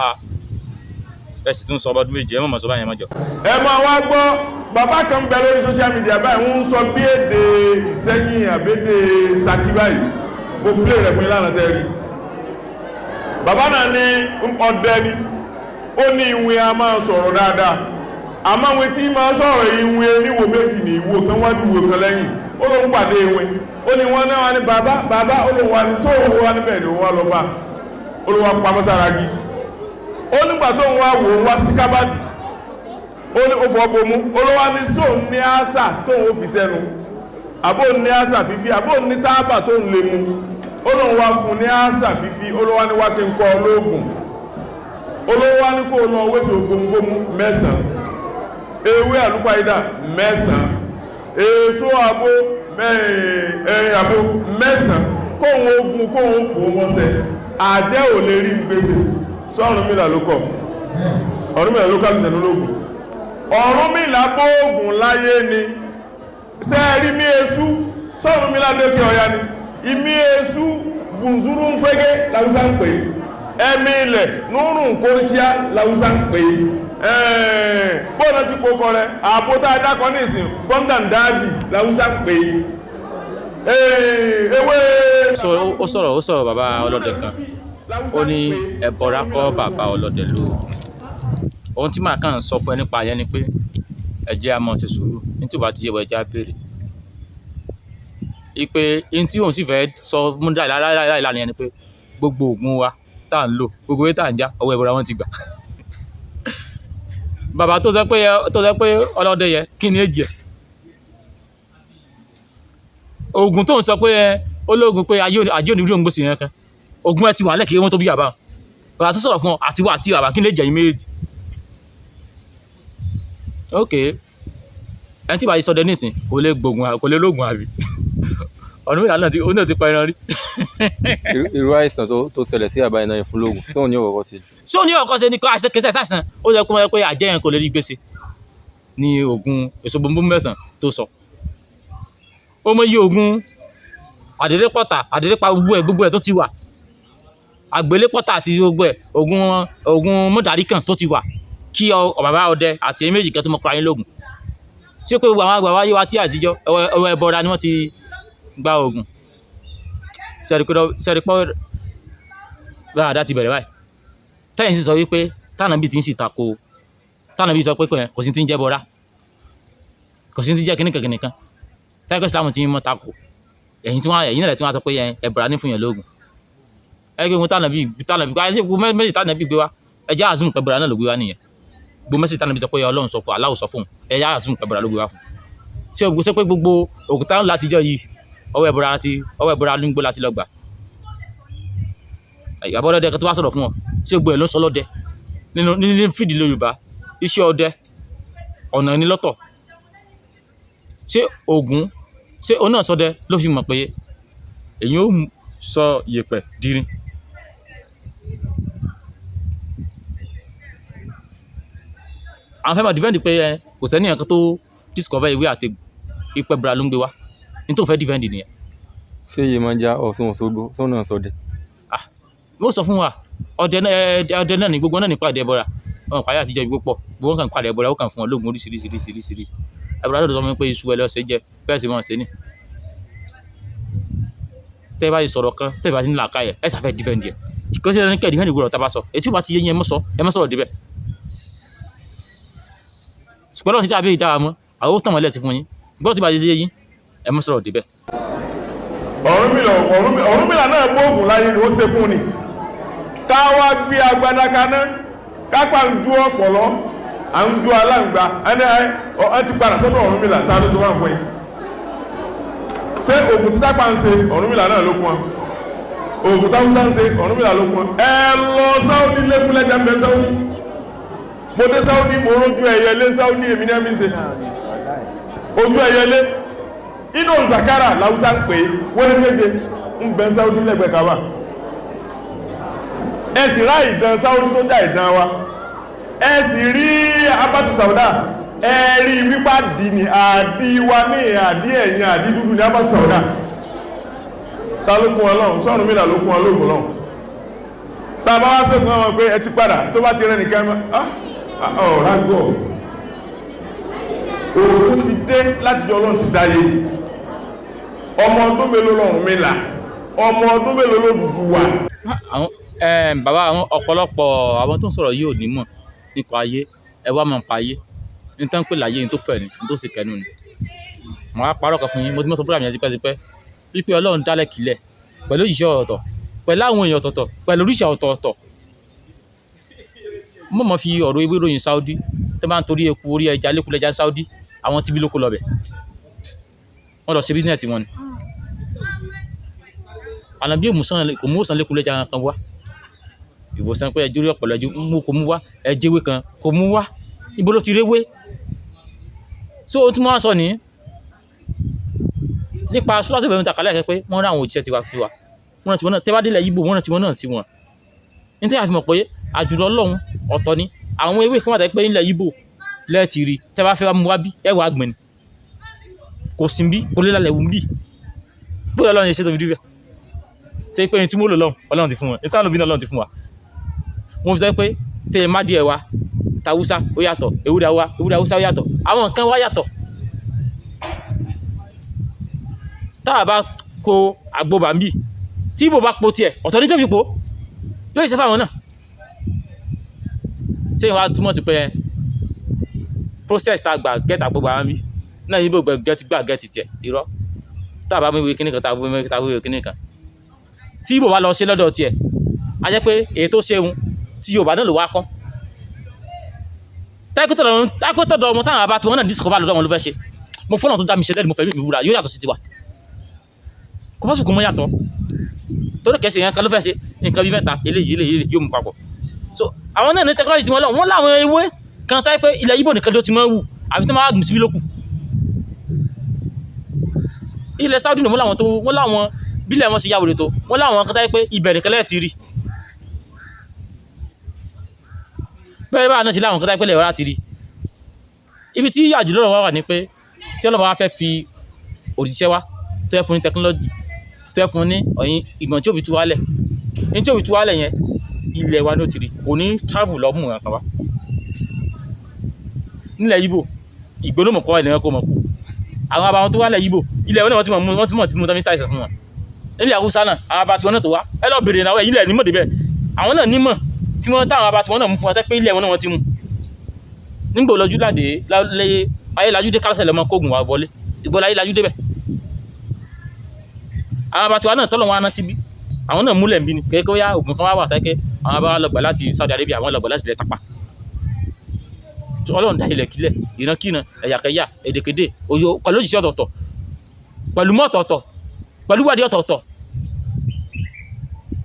Speaker 1: ẹ sì tún sọ ọdún 7 ẹ mọ̀ sọ báyẹn mọ́jọ.
Speaker 3: ẹ máa wá gbọ́ bàbá kan bẹ lórí social media báyìí wọ́n ń sọ bí èdè Ìṣẹ́yìn àbédè Ṣakí báyìí mo play rẹ̀ fún yín lánàá tẹ́rí bàbá náà ní ọdẹ ni ó ní ìwé a máa sọ̀rọ̀ dáadáa àmọ́ ìwé tí máa sọ̀rọ̀ ìwé níwò méjì ní ìwò kan wájú ìwò kan lẹ́yìn ó ló ń pàdé ìwé ó ní wọ́n náà wá ní bàbá ó ló wà ní sóòwò wá níbẹ̀ ni ó wá lọ bá ó ló wá pamọ́ sára gí ó nígbà tó ń wá wò ó wá sí kábàdì ó ní ó fọ́ bomú ó ló wá ní sóò ní àṣà tó ń fi sẹ́nu àbó ní àṣà fífi àbó ní tábà tó ń lè mu ó lóun wá fún ní àṣà fífi ó ló wá ní wá kí n kọ́ olóògùn ó ló wá ní kó lọ wéṣọ gbóngbómú 9 ewé àlùpàídà 9 èso àbó 9 kóhun ogun kóhun kò mọ́sẹ̀ àjẹ́ ò lè rí gbèsè sọ́rùnmìlà ló kọ̀ Ọ̀rúnmìlà ló kà lùtẹ̀ lólógún Ọ̀rúnmìlà bóògùn láyé ni sẹ́ẹ̀rí ní esú sọ́rùnmìlà dókè ọ̀yá ni ìmí èṣù bùnzúrú ń fẹ́gẹ́ láwùsá ń pè ẹ̀mí ilẹ̀ nùrùn kóríṣíá láwùsá ń pè bọ́ọ̀nà ti kókọ rẹ̀ àbótá adákọ́ ní ìsìn kọ́ńdàndáàjì láwùsá ń pè ewé.
Speaker 1: ó sọ̀rọ̀ bàbá ọlọ́dẹ kan ó ní ẹ̀bọra kọ́ bàbá ọlọ́dẹ ló ohun tí màá kàn sọ fún ẹ nípa yẹn ni pé ẹ jẹ́ a máa ṣe sùúrù nítorí bá ti yẹ wọ ẹ jẹ́ a béèrè ipe in tí òun sì fẹ́ sọ mú láìláìláìlá ni ẹni pé gbogbo oògùn wa tá à ń lò gbogbo ewé tá à ń já ọwọ́ ẹ̀bọra wọn ti gbà bàbá tó sọ pé ọlọ́dẹ yẹ kí ni èjì ẹ̀ oògùn tó ń sọ pé olóògùn pé ajé òní rí òun gbèsè yẹn kan oògùn ẹ ti wà lẹ́kẹ̀ẹ́ wọn tó bí yàbá bàbá tó sọ̀rọ̀ fún ọ àti wà àti bàbá kí ni lè jẹ̀yìn méjì ok ẹni tí bàbá yìí sọdẹ nísìn kò lè lóògùn àbí ọ̀nà mìíràn náà ó náà ti pa ẹran rí.
Speaker 4: irú àìsàn tó ṣẹlẹ̀ sí àbá iná yẹn fún lóògùn sí òun ní ọ̀kọ́ sí.
Speaker 1: sí òun ní ọ̀kọ́ sí ni kò àṣekẹsẹ̀ sàṣàn ó yẹ kó mọ̀ pé àjẹ́ yẹn kò lè rí gbèsè ní oògùn èso bòńbò mẹ́sàn tó sọ. ó mọ iye oògùn àdédépọ̀tà gbogbo ẹ̀ tó ti wà àgbélépọ̀tà àti gbogbo ẹ̀ oògùn mọ́dàrí kan tó ti wà kí bàbá ọdẹ àti ẹ̀yìn méjì kan tó mọ kọ́ra yín lóògùn. ṣé pé gbogbo àwọn àgbà wáyé wa tí àtijọ́ ọwọ́ ẹbọra ni wọ́n ti gba oògùn sẹ́rípọ́ dáadáa ti bẹ̀rẹ̀ báyìí tẹ́yìn sì sọ wípé tánàbí ti ń sì tako tánàbí sọ pé kò sí ti ń jẹ́ bọ́ra kò sí ti jẹ́ kíníkan tẹ́kọ̀ ìsìlámù ti ń mọ́ tako ẹ̀yìn náà tí wọ́n sọ pé ẹbọra ní fún yẹn lóògùn ẹgbẹ́ ohun tánàbí méjì tánàbí gbé wá ẹjẹ́ àzùn pẹ̀bọra náà ló gbé wá nìyẹn gbogbo méjì tánàbí sọ pé Ọlọ́run sọ fún aláwọ̀ sọ fún ẹjẹ́ àzùn pẹ̀bọra ló gbé wá fún ṣé pé gbogbo òkúta látijọ́ yìí ọwọ́ ẹ̀bọra ló ń gbó láti lọ gbà àbọ̀dọ̀dẹ kan tó wá sọ̀rọ̀ fún ọ ṣé gbogbo ẹ̀ ló ń sọ lọ́dẹ nínú fídì Yorùbá iṣẹ́ ọdẹ ọ̀nà ní lọ́tọ̀ ṣé Ògún ṣé òun náà sọdẹ ló fi mọ̀ pé èyí ó sọ yèpẹ̀ dírín àwọn fẹ́ máa dìfẹ́ǹdì pé kò sẹ́ni ẹ̀kan tó discover ìwé àti ipẹ́ bra ló ń gbé wá ní tó fẹ́ dìfẹ́ǹdì nìyẹn.
Speaker 4: ṣé iye máa ń já ọ̀sùn Òṣogbo sọ́nà sọdẹ.
Speaker 1: mo sọ fún wa ọdẹ náà ní gbogbo náà nípa ẹ̀dẹ̀ ẹbọra wọn kàyà àtijọ́ ìgbó pọ̀ gbogbo wọn kàn padà ẹbọra ó kàn fún wọn lóògùn oríṣiríṣi ẹbọra náà tó sọ fún mi pé iṣu ẹlẹ́ọ̀sẹ̀ jẹ bẹ́ẹ̀ sì máa ṣe ní. tẹ́ ẹ bá yìí sọ̀rọ̀ kan tẹ́ ẹ bá ti ní làákàyè ẹ sàfẹ́ dìfẹ́ǹdì ẹ̀ kò sí ẹni kẹ́ dìfẹ́ǹdì gbọ́dọ̀ tá a bá sọ ètí ò bá ti yé yín ẹ mọ́ sọ̀rọ̀ débẹ̀ ṣùgbọ́n lọ́wọ́ sí tàbí ìdára mọ́ àwọn ó tàn wọ́n lẹ́sìn fún yín gbọ́dọ̀ tí bá ti yé yín ẹ mọ́ sọ̀rọ̀ débẹ̀.
Speaker 3: Ọ̀rúnmìlà náà gbóògùn láyé ni ó ṣe fún ni ká wá gbé agbada kaná kápá ń ju ọ̀pọ̀lọ́ à ń ju aláǹgbá ẹni ẹ ti padà sọ́dọ̀ Ọ̀rúnmìlà tá a ló ṣe wá fún yín ṣé oògùn tí tápà ń ṣe Ọ̀rúnmìlà náà ló kún ọ oògùn táwọn ń ṣe Ọ̀rúnmìlà ló kún ọ ẹ lọ Sáúdí lẹ́kúnlẹ́jà ń bẹ Sáúdí mo dé Sáúdí mo rójú ẹ̀yẹlé Sáúdí èmi ní ẹ̀mí ń ṣe ojú ẹ̀yẹlé inú zakara láwùsá ń pè é wọ́n ní méje ń bẹ Sáúdí lẹ́gbẹ̀ẹ́ kaba ẹ sì rá ìdán Sáúdí tó já ìdán wa ẹ sì rí abatu sauda ẹ rí wípá dì ní àdí wa ní àdí ẹ̀yìn àdí dúdú ní abatu sauda ta ló kún Ọlọ́run sọ́run mílà ló kún Ọlọ́run lọ́run ta bá wá sẹ́kùn wọn pé ẹ ti padà tó bá ti rẹ́ nìkan ọ̀rá gbọ́ òun ti dé láti jọ Ọlọ́run ti dáyé ọmọ ọdún mélòó lọ́rùn mi là ọmọ ọdún mélòó ló dùdú wà.
Speaker 1: Bàbá àwọn ọ̀pọ̀lọpọ̀ àwọn tó ń sọ̀rọ̀ yìí ò ní mọ̀ nípa ayé ẹ wá máa ń pa ayé ní tán pé láyé ní tó fẹ̀ ní tó sì kẹnu ni. Mo á parọ́ kan fún yín mo ti mọ̀ sọ búrọ̀ àmì yẹn tipẹ́tipẹ́ wípé Ọlọ́run dálẹ̀ kílẹ̀ pẹ̀lú òṣìṣẹ́ ọ̀tọ̀ pẹ̀lú àwọn èèyàn ọ̀tọ̀ọ̀tọ̀ pẹ̀lú oríṣi ọ̀tọ̀ọ̀tọ̀. Mo mọ̀ fi ọ̀rọ̀ ewé ròyìn Saudi tẹ́ bá ń torí eku orí ẹja lékulẹja Saudi àwọn tíbi lóko lọ́bẹ̀ wọ́n lọ ṣe bísínẹ̀sì wọn ni. Ànàbí kò mú òsàn lékulẹja kan wá ìwòsàn pé ẹjọ́ rí ọ̀pọ̀lọ́ ẹjọ́ mú kò mú wá ẹjẹ́wé kan kò mú wá ibo ló ti réwé. So ohun tí wọ́n sọ ní nípa sọ́lá tó bẹ̀rẹ̀ ta kálẹ̀ pé wọ́n rán àwọn òjíṣẹ́ tiwa fi wa wọ́n rántí wọn náà tẹ́wá délẹ̀ yíbò wọ́n rántí wọn náà sí wọn. Nítorí àfi mọ̀ pé àjùlọ Ọlọ́run ọ̀tọ̀ ni àwọn ewé kan wà tẹ́ pé nílẹ̀ yíbò lẹ́ẹ̀tì rí tẹ́wá fẹ́ mú wá bí ẹwà àgbẹ̀ ni kò sí bí kò lè lálẹ́ wù bí bóyá Ọlọ́run yẹn ṣe tó fi dúbẹ̀. tẹ́ pé ẹni tí mo lò lọ́hùn ọlọ́run ti fún wọn ní sáà lóbi náà ọlọ́run ti fún wa wọ́n fi sọ pé tẹ́ ẹ má díẹ̀ wa tàwùsá ó yàtọ̀ ewúrẹ́ haúsá ó yàtọ̀ àwọn nǹkan wá yàtọ̀ táwa bá ko àgbo bàmí tí ibo bá po tiẹ̀ ọ̀tọ̀ ní tó fi po yóò ṣe fáwọn náà ṣé ìwà túmọ̀ sí pé process tá a gbà gẹ́tà àgbo bàmí náà ibo gbà gẹ́tì tiẹ̀ irọ́ táwa bá mú ìwé kíní kan táwa mú ìwé kíní kan tí ibo bá lọ ṣe lọ́dọ̀ tiẹ̀ a jẹ́ pé èyí tó ṣeun tí Yorùbá náà ló wá kọ́ táìkótọ̀dọ̀ ọmọ táwọn àbá tí wọ́n náà discover lọ́dọ̀ wọn ló fẹ́ ṣe mo fọ́nà tó dá mi ṣe lẹ́nu mo fẹ́ mi wúra yóò yàtọ̀ sí tiwa kò bá sùkún mọ́ yàtọ̀ torí kẹsì yẹn kan ló fẹ́ ṣe nǹkan bí mẹ́ta eléyìí yóò mú papọ̀ so àwọn náà ní technology tí wọ́n lọ wọ́n láwọn ewé kan táyé pé ilẹ̀ Ìgbò nìkan ló ti máa wù àfi tó máa gbìn síbí lókù ilẹ̀ Saudi nù wọ́n láwọn bílẹ̀ wọn sì yàwòrè tó wọ́n láwọn kan táyé pé ibẹ̀ nìkan lẹ́ẹ̀ ti rí bẹ́ẹ̀ bá náà sí láwọn kan táyé pé lẹ́ẹ̀ wá ti rí ibi tí àjùlọ wà wà ní pé tí ọlọ́pàá wá fẹ́ fi òṣìṣẹ́ wá tó yẹ fún ní technology tó yẹ fún ní ọ̀yin ìgbọ̀n tí ó fi tú wálẹ̀ ní tí ó fi tú wálẹ̀ yẹn ilẹ̀ wa ní ó ti rí kò ní travel lọ mú nǹkan wá nílẹ̀ Ìgbò ìgbónúmọ̀ kọ́ ilẹ̀ wọn kò mọ̀ kú àwọn abàwọn tó wálẹ̀ Ìgbò ilẹ̀ wọn náà wọ́n ti mú tọ́mí sáìsì fún wọn nílẹ̀ Haúsá náà àwọn abà tí wọ́n náà tó wá ẹ lọ bèrè náà ilẹ̀ nímọ̀ débẹ̀ àwọn náà nímọ̀ tí wọ́n táwọn abà tí wọ́n náà mú fún wọn tẹ́ pé ilẹ̀ wọn náà wọ́n ti mú nígbò lọ́jú láde ayélajú dé kálásẹ̀ lọ́mọ kógun wa wọlé ìgbọ́lá ayélajú débẹ̀ àwọn abà tí wọ́n náà tọ́lọ̀ wọn aná síbí àwọn náà múlẹ̀ ń bí ni kẹ́kẹ́ yá ògùn kan wá wà tẹ́kẹ́ àwọn abà wa lọ́gbà láti Saudi Arabia àwọn lọ́gbà láti ilẹ̀ Tápà Ọlọ́run dá ilẹ̀ kílẹ̀ ìrankíran ẹ̀yàkẹ́yà èdèkédè òyò pẹ̀lú òṣìṣẹ́ ọ̀tọ̀ọ̀tọ̀ pẹ̀lú mọ́ ọ̀tọ̀ọ̀tọ̀ pẹ̀lú wádìí ọ̀tọ̀ọ̀tọ̀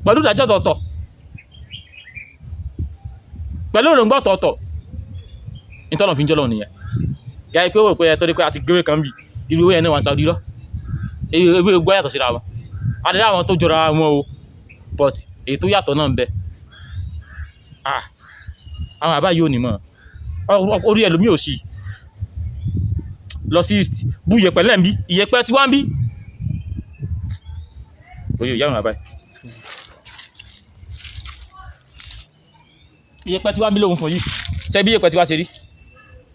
Speaker 1: pẹ̀lú ìdájọ́ ọ̀tọ̀ọ̀tọ̀ pẹ̀lú òròǹgbà ọ̀tọ̀ọ̀tọ̀ ìtọ́nà fi ń jọ́lọ́ nìyẹn gẹ́gẹ́ pé ó rò pé ẹ tó dé pé a ti gbé kan bí irú owó yẹn náà wà Saudi rọ́ ewé gbọ́ yàtọ̀ síra wọn adé àwọn tó jọra wọn o but èyí tó yàtọ̀ náà ń bẹ àwọn àbá yóò ní mọ̀ orí ẹlòmí ò sí lọ sí east bú iyẹ̀pẹ̀ lẹ́ǹbí iyẹ̀pẹ̀ tí wá ń bí oye ìyá àwọn àbá iyẹ̀pẹ̀ tí wá ń bí lóhun fún yìí ṣe bí iyẹ̀pẹ̀ tí wá ṣe rí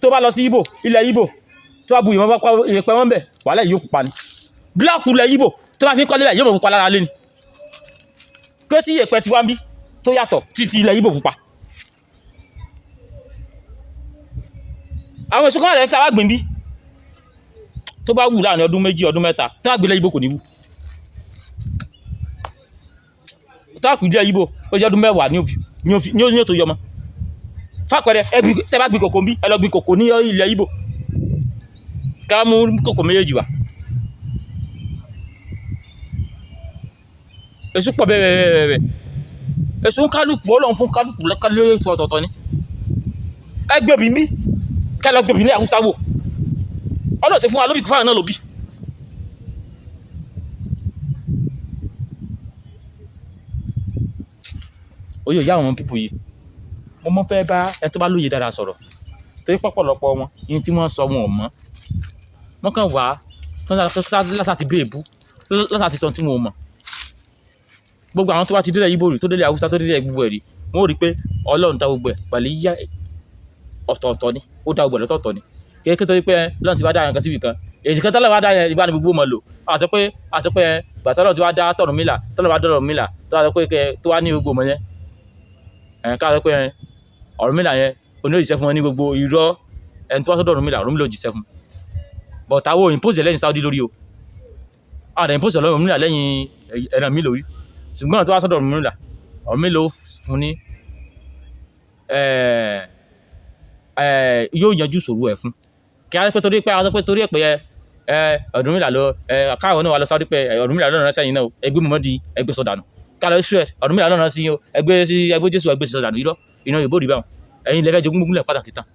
Speaker 1: tó bá lọ sí Ìgbò ilẹ̀ Ìgbò tó bá bu iyẹ̀pẹ̀ wọn bẹ̀ wàhálà yóò pupa ni bíláàkù ilẹ̀ Ìgbò tó bá fi kọ́ lébẹ̀ yóò mọ̀ pupa lára lé ni pé tí iyẹ̀pẹ̀ tí wá ń bí tó yàtọ̀ títí ilẹ̀ Ìgbò pupa àwọn èso kan rẹ̀ tí a wá gbìn bí tó bá wù láàrin ọdún méjì ọdún mẹ́ta tó wá gbé ilẹ̀ Ìgbò kò ní wù tó wá gbé ilẹ̀ Ìgbò ó jẹ́ ọdún mẹ́wàá ní ó tó yọmọ fàpẹẹrẹ tẹ́ bá gbin kòkó bí ẹ lọ gbin kòkó ní ilẹ̀ Ìgbò ká mú kòkó méjèèjì wá èso pọ̀ bẹ́ẹ̀ èso ń kálukú Ọlọ́run fún kálukú lórí ètò ọ̀tọ̀ọ̀tọ̀ ni ẹgbẹ́ bí mi kẹ́lọ gbé ìbílẹ̀ Haúsá wò Ọlọ́run ṣe fún wa lóbi kúfà náà lóbi oyè ìyá àwọn pípò yìí mo mọ́ fẹ́ bá ẹni tó bá lóye dára sọ̀rọ̀ torí pọ̀pọ̀lọpọ̀ wọn yìí tí wọ́n sọ wọn ò mọ̀ wọ́n kàn wá lásà ti bẹ́ẹ̀ bú lásà ti sọ tí wọn ò mọ̀ gbogbo àwọn tó bá ti délẹ̀ Ìgbò rí tó délẹ̀ Haúsá tó délẹ̀ gbogbo ẹ̀ rí wọ́n ò rí pé Ọlọ́run dá gbogbo ẹ̀ pẹ̀lú yíyá ọ̀tọ̀ọ̀tọ̀ ni ó dá gbogbo ẹ̀ lọ́tọ̀ọ̀tọ̀ ni kéèké tó rí pé Ọlọ́run ti wá dá nǹkan síbi kan èyí kan tọ́lọ́ wá dá yẹn ìbá ni gbogbo mọ̀ lò àti pé gbàtọ́ Ọlọ́run ti wá dá Ọ̀rúnmìlà tọ́lọ́ wá dá Ọ̀rúnmìlà tó wá sọ pé tó wá ní gbogbo mọ̀ yẹn ká sọ pé Ọ̀rúnmìlà yẹn oní òjìṣẹ́ fún wọn ní gbogbo irọ́ ẹni tó wá sọ́dọ̀ Ọ̀rúnmìlà òjìṣẹ́ fún but àwọn impose lẹ́yìn Saudi lórí o àwọn impose Ọ̀rúnmìlà lẹ́yìn ẹ̀ràn mi lórí ṣùgbọ́n tó wá sọ́dọ̀ Ọ̀rúnmìlà ó fún ní yóò yanjú ìṣòro ẹ̀ fún kí á pẹ́ torí ẹ̀ pé Ọ̀rúnmìlà lọ káwọn náà wà lọ Saudi pé Ọ̀rúnmìlà lọ́nà sẹ́yìn náà ẹgbẹ́ mọ́mọ́dì ẹgbẹ́ sọ̀dànù ká lọ Israel Ọ̀rúnmìlà lọ́nà sí ẹgbẹ́ Jésù ẹgbẹ́ sọ̀dànù irọ́ iná ìbò rí báwọn ẹ̀yin lẹ́fẹ́ jogún gbogbo pàtàkì tán.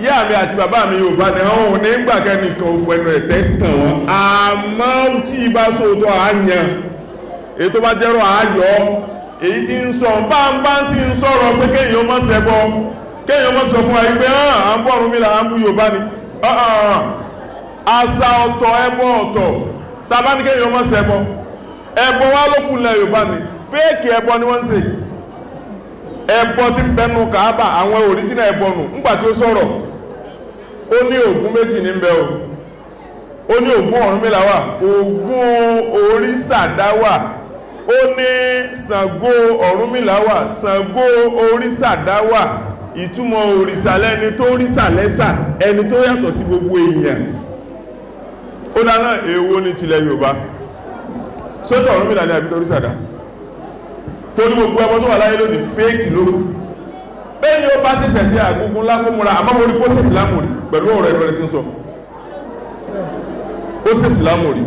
Speaker 3: ìyá mi àti bàbá mi Yorùbá ni wọn ò ní gbàgẹ́ nìkan òfò ẹnu ẹ̀tẹ́ tàn wọ́n àmọ́ tí ibà sóòótọ́ àáyàn èyí tó bá jẹ́rọ àáyọ́ èyí tí ń sọ bá ń sí ń sọ̀rọ̀ pé kéèyàn mọ́ ṣẹbọ kéèyàn mọ́ sọ fún wa pé à ń bọ̀ Ọ̀rúnmìlà à ń bú Yorùbá ni àṣà ọ̀tọ̀ ẹbọ ọ̀tọ̀ tàbá ní kéèyàn mọ́ ṣẹbọ ẹbọ wá lókun lẹ Yorùbá ni fẹ́ẹ̀kì ẹbọ ni wọ́n ń ṣe ẹbọ tí ń bẹnu Káàbà àwọn òríjìnà ẹbọ nù ńgbà tí ó sọ̀rọ̀ ó ní Ògún méjì ní bẹ o ó ní Ògún Ọ̀rúnmìlà wà Ògún Òrìṣàdá wà ó ní Ṣàngó Ọ̀rúnmìlà wà Ṣàngó Òrìṣàdá wà ìtumọ̀ òrìṣà lẹ́ni tó ríṣà lẹ́ṣà ẹni tó yàtọ̀ sí gbogbo èèyàn ó dáná èwo ní tilẹ̀ Yorùbá sọ́tọ̀ Ọ̀rúnmìlà ní àbítọ̀ Òrìṣàdá tó ní gbogbo ẹbọ tó wà láyé lónìí fẹ́ẹ̀kì lóru bẹ́ẹ̀ ni ó bá ṣẹ̀ṣẹ̀ sí àgúngún lákòmúra àmọ́ mo rí kó ṣe ìsìlámù rí pẹ̀lú ọ̀rọ̀ ẹ̀rọ rẹ̀ tí ń sọ ó ṣe ìsìlámù rí.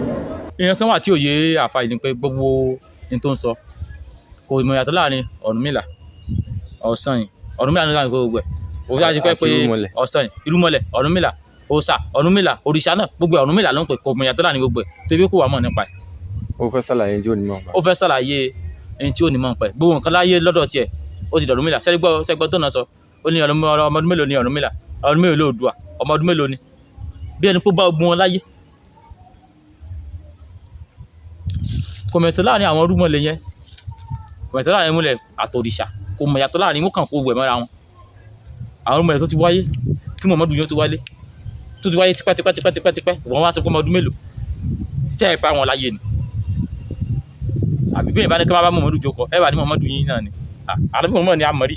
Speaker 1: ìyẹn kan wà tí òye àfàì ní pé gbogbo ní tó ń sọ kò ìmọ̀ yàtọ̀ láàrin Ọ̀rúnmìlà Ọ̀sanyìn Ọ̀rúnmìlà nígbà gbogbo ẹ̀ òun yà ti pẹ́ pé Ọ̀sanyìn Irúnmọlẹ̀ Ọ̀rúnmìlà Òòṣà Ọ̀rúnmìlà òrìṣà náà gbogbo Ọ̀rúnmìlà ló ń pè kò ìmọ̀ yàtọ̀ láàrin gbogbo ẹ̀ tẹ́bí kò wà mọ̀ nípa ẹ̀.
Speaker 4: ó fẹ́ ṣàlàyé tí ó ní mọ̀ nípa ẹ̀.
Speaker 1: ó fẹ́ ṣàlàyé ẹni tí ó ní mọ̀ nípa ẹ̀ gbogbo nǹkan láyé lọ́dọ̀ tiẹ̀ ó ti dọ̀rúnmìlà sẹ́gbọ́ tó náà sọ ó ní ọmọdún mélòó ni Ọ̀rúnmìlà ọdún mélòó lóòdùà ọmọdún mélòó ni bí ẹni pé bá ogun wọn láyé kò mọ̀ yàtọ̀ láàrin àwọn Irúnmọlẹ̀ yẹn kò mọ̀ yàtọ̀ láàrin Irúnmọlẹ̀ àtòrìṣà kò mọ̀ yàtọ̀ láàrin wọn kàn kó wẹ̀ mọ́ra wọn àwọn Irúnmọlẹ̀ tó ti wáyé kí Muhammadu yóò tó ti wáyé tipẹ́tipẹ́ wọ́n wá sọ pé ọmọdún mélòó sí ẹ̀ pa wọn láyé ni àbí bẹ́ẹ̀ bá ní kí wọ́n bá Muhammadu jókòó ẹ̀ bá ní Muhammadu yín náà ni àdàbí Muhammadu ni àmọ́rí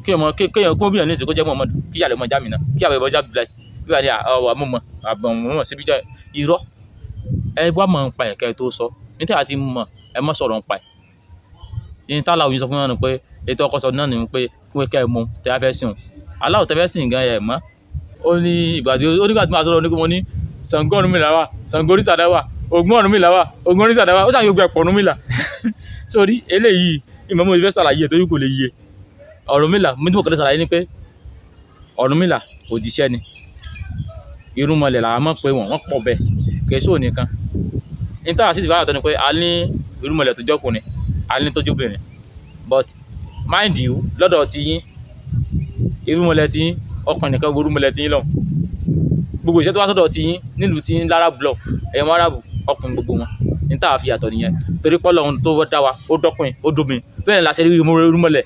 Speaker 1: kéèyàn kó bíyàn ní ìsìnkú jẹ́ Muhammadu kí yàrá ìmọ̀ jámìnà kí àbẹ̀ ìbọn jábìláì bí wà ní àmọ́ síbi jẹ́ irọ́ ẹ wá mọ̀ ń pa ẹ̀kẹ́ tó sọ níta àti mọ̀ ẹ mọ̀ sọ̀rọ̀ ń pa ẹ̀ ní tálà òyìn sọ fún wọn pé ètò ọkọ̀ sọ náà ni pé kí wọ́n kẹ́ ẹ mú tẹ́ fẹ́ sìn aláwọ̀ tẹ́ fẹ́ sìn gan ẹ̀ mọ́ ó ní ìgbà tí máa sọ̀rọ̀ ní kí wọ́n ní Ṣàngó Ọ̀rúnmìlà wà Ṣàngó Òrìṣàdá wà Ògún Ọ̀rúnmìlà wà Ògún Òrìṣàdá wà ó sàn yóò gbẹ pọ̀ Ọ̀rúnmìlà sórí eléyìí ìmọ̀ mo fẹ́ ṣàlàyé torí kò lè yé Ọ̀rúnmìlà mo tí mo kọ́ lè ṣàlàyé ni pé Ọ̀rúnmìlà òjíṣẹ́ ni Irúnmọlẹ̀ làwọn mọ̀ pé wọ́n pọ̀ bẹ́ẹ̀ kẹ́sọ́ nìkan níta àti ìfẹ́ àtọ́ ni pé a ní Irúnmọlẹ̀ tó jọ́kùnrin a ní tó jóbìnrin but mind you lọ́dọ̀ ti yín Irúnmọlẹ̀ ti yín ọkùnrin nìkan gbogbo Irúnmọlẹ̀ ti yín lọ gbogbo ìṣẹ́ tó wá sọ́dọ̀ ti yín nílùú ti yín lára blọ ẹ̀yọ́ mọ́ arábù ọkùnrin gbogbo wọn níta àfi àtọ̀ nìyẹn torí pọ́lọ́ ohun tó dá wa ó dọ́kùnrin ó dóbìnrin bẹ́ẹ̀ la ṣe rí Irúnmọlẹ̀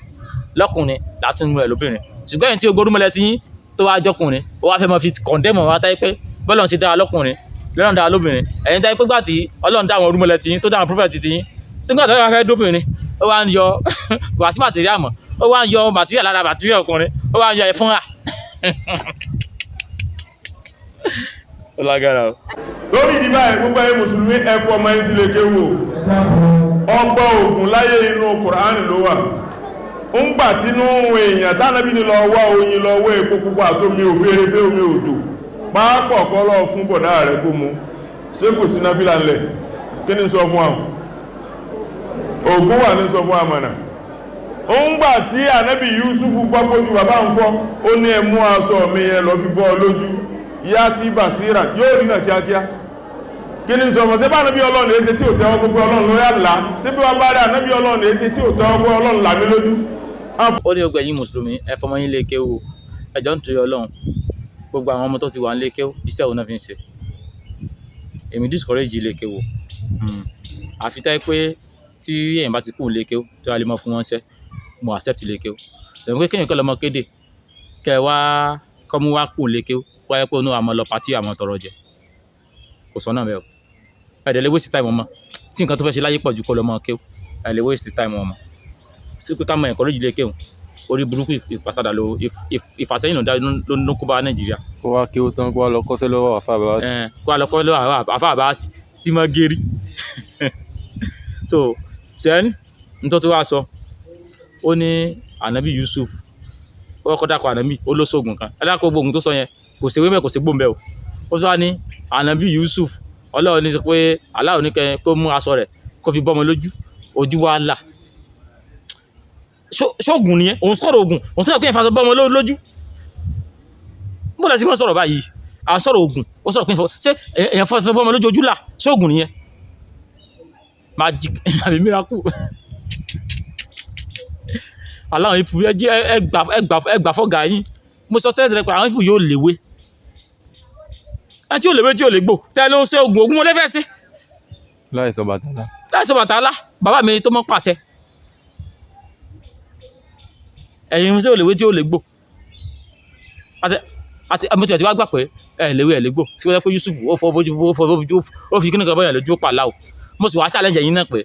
Speaker 1: lọ́kùnrin láti mú ẹ̀ lóbìnrin ṣùgbọ́n ẹ̀yìn tí gbogbo Irúnmọlẹ̀ ti yín tó wá jọ́kùnrin ó wá fẹ́ mọ́ fi kọ̀ndẹ́mọ̀ wá táyé pé bọ́lọ̀ ṣe dá lọ́kùnrin lọ́nà dá lóbìnrin ẹ̀yin táyé pé gbà tí Ọlọ́run dá àwọn Irúnmọlẹ̀ tí yín tó dá àwọn prophet tí yín tó gbà tó wá fẹ́ dóbìnrin ó wá ń yọ wá sí material mọ̀ ó wá ń yọ material lára material ọkùnrin ó wá ń yọ ẹ̀fúnra ó lágara o.
Speaker 3: lórí ìdí báyìí gbogbo ayé mùsùlùmí ẹ̀fọ́ ọmọ yín sílé kéwò ọgbọ́ ògùn láyé inú Kùránì ló wà ń gbà tínú èèyàn tánàbí ni lọ wá oyin lọ wá epo pupa àtomi òfèrèfé omi òjò pápọ̀ kọ́ lọ fún bọ̀dá rẹ̀ kó mu ṣé kò sí náfìlà ńlẹ̀ kí ni sọ fún àwọn ògùn wà ní sọ fún àmànà ó ń gbà tí ànábì Yusufu gbọ́gbójú bàbá ń fọ́ ó ní ẹ mú aṣọ mi yẹn lọ fi bọ́ lójú yá tí Basira yóò rí náà kíákíá kí ni sọ fún ṣé bá ànábì Ọlọ́run lè ṣe tí ò tẹ́wọ́ gbogbo Ọlọ́run ló yà là ṣé bí wọ́n bá rí ànábì Ọlọ́run lè ṣe tí ò tẹ́wọ́ gbogbo Ọlọ́run là mí lójú.
Speaker 1: ó ní gbogbo ẹ̀yin mùsùlùmí ẹ fọmọ yín lé kéwò ẹjọ́ ń torí Ọlọ́run gbogbo àwọn ọmọ tó ti wà ń lé kéwò iṣẹ́ òun náà fi ń ṣe èmi discourage ilé kéwò àfi táyé pé tí èèyàn bá ti kú lé kéwò tí wàá lè mọ fún wọn ṣẹ́ mo accept ilé kéwò lẹ́yìn pé kéèyàn kọ́ lọ́mọ kéde kẹ́ wá kọ́ mú wá kú lé kéwò kó wáyé pé òun àmọ́ lọ pàtí àmọ́ tọrọ jẹ kò sọ náà bẹ́ẹ̀ o ẹ̀dẹ̀ lè waste time ọmọ tí nǹkan tó fẹ́ ṣe láyé pọ̀ ju kó lọ́mọ kéwò ẹ̀ lè waste time ọmọ sí pé ká mọ encourage ilé kéwò orí burúkú ìpàsádà ló ìfàsẹ́yìn ló ń kó bá Nàìjíríà.
Speaker 4: kó wá kí ó tán kó wá lọ kọ́ṣẹ́ lọ́wọ́ àfa àbáwásí.
Speaker 1: kó wá lọ kọ́ lọ́wọ́ àfa àbáwásí tí mo gérí so sẹ́ni nítorí tó wá sọ ó ní ànábì Yusuf ó kọ́ dákọ̀ ànábì ó ló sóògùn kan ẹ dákọ̀ gbóògùn tó sọ yẹn kò sí wíwẹ̀ kò sí gbòǹbẹ̀ o ó sọ wá ní ànábì Yusuf Ọlọ́run ní sọ pé aláwọ̀ ní kẹ́ kó mú aṣọ rẹ̀ kó fi bọ́mọ lójú ojú wa là ṣóògùn nìyẹn òun sọ̀rọ̀ ògùn òun sọ̀rọ̀ pé ìfàsọ bọ́mọ lójú bó lẹ́sìn wọ́n sọ̀rọ̀ báyìí à ń sọ̀rọ̀ ògùn ó sọ̀rọ̀ pé ṣé èèyàn fọ́ bọ́mọ lójú ojú là ṣóògùn nìyẹn magic àbí miracle aláwọn ìfù ẹgbà fọ́gà yín mo sọ tẹ́lẹ̀ pé àwọn ìfù yóò léwé ẹ tí ò léwé tí ò lè gbò tẹ́lẹ̀ ló ń ṣe ògùn wọn lẹ́fẹ̀ẹ́ sí
Speaker 4: láìsọ Ọbàtálá.
Speaker 1: láìsọ Ọbàtálá bàbá mi tó mọ́ pàṣẹ ẹ̀yin tí ò lè wé tí ò lè gbò àti mo ti wá gbà pé léwé lè gbò tí wọ́n jẹ́ pé Yusuf ó fọ́ bójú ó fi kíni kan bọ́yàn lójú pàlà o mo sì wá challenge ẹ̀yin náà pé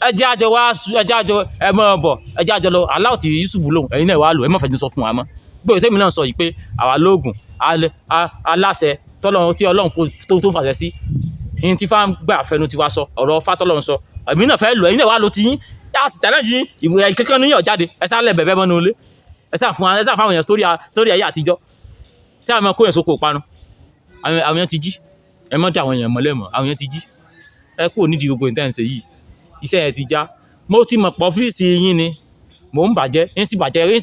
Speaker 1: ẹ jẹ́ àjọ ẹ mọ́ bọ̀ ẹ jẹ́ àjọ lọ aláwọ̀ tí Yusuf lòun ẹ̀yin náà wá lò ẹ má fẹ́ ti sọ fún wa mọ́ gbọ́dọ̀ tẹ́mi náà sọ yìí pé àwa lóògùn aláṣẹ tí Ọlọ́run tó fàṣẹ sí ní tí fáwọn gbà fẹnu ti wá sọ ọ̀rọ̀ fátọ́lọ́run sọ èmi náà fẹ́ lò ẹ̀yin náà wá lò tí yín yá sì challenge yín ìwé kankan níyàn jáde ẹ sá lẹ̀ bẹ̀bẹ̀ mọ́nú ilé ẹ sá fún àwọn èèyàn sórí ayé àtijọ́ tí àwọn kó yẹn sóko ìparun àwọn èèyàn ti jí ẹ mọ́ dé àwọn èèyàn mọ́lẹ́mọ́ àwọn èèyàn ti jí ẹ kúrò nídìí gbogbo ìtẹ́ǹsẹ̀ yìí iṣẹ́ yẹn ti já mo ti mọ̀ pọ̀ ọ́fíìsì yín ni mò ń bàjẹ́ ń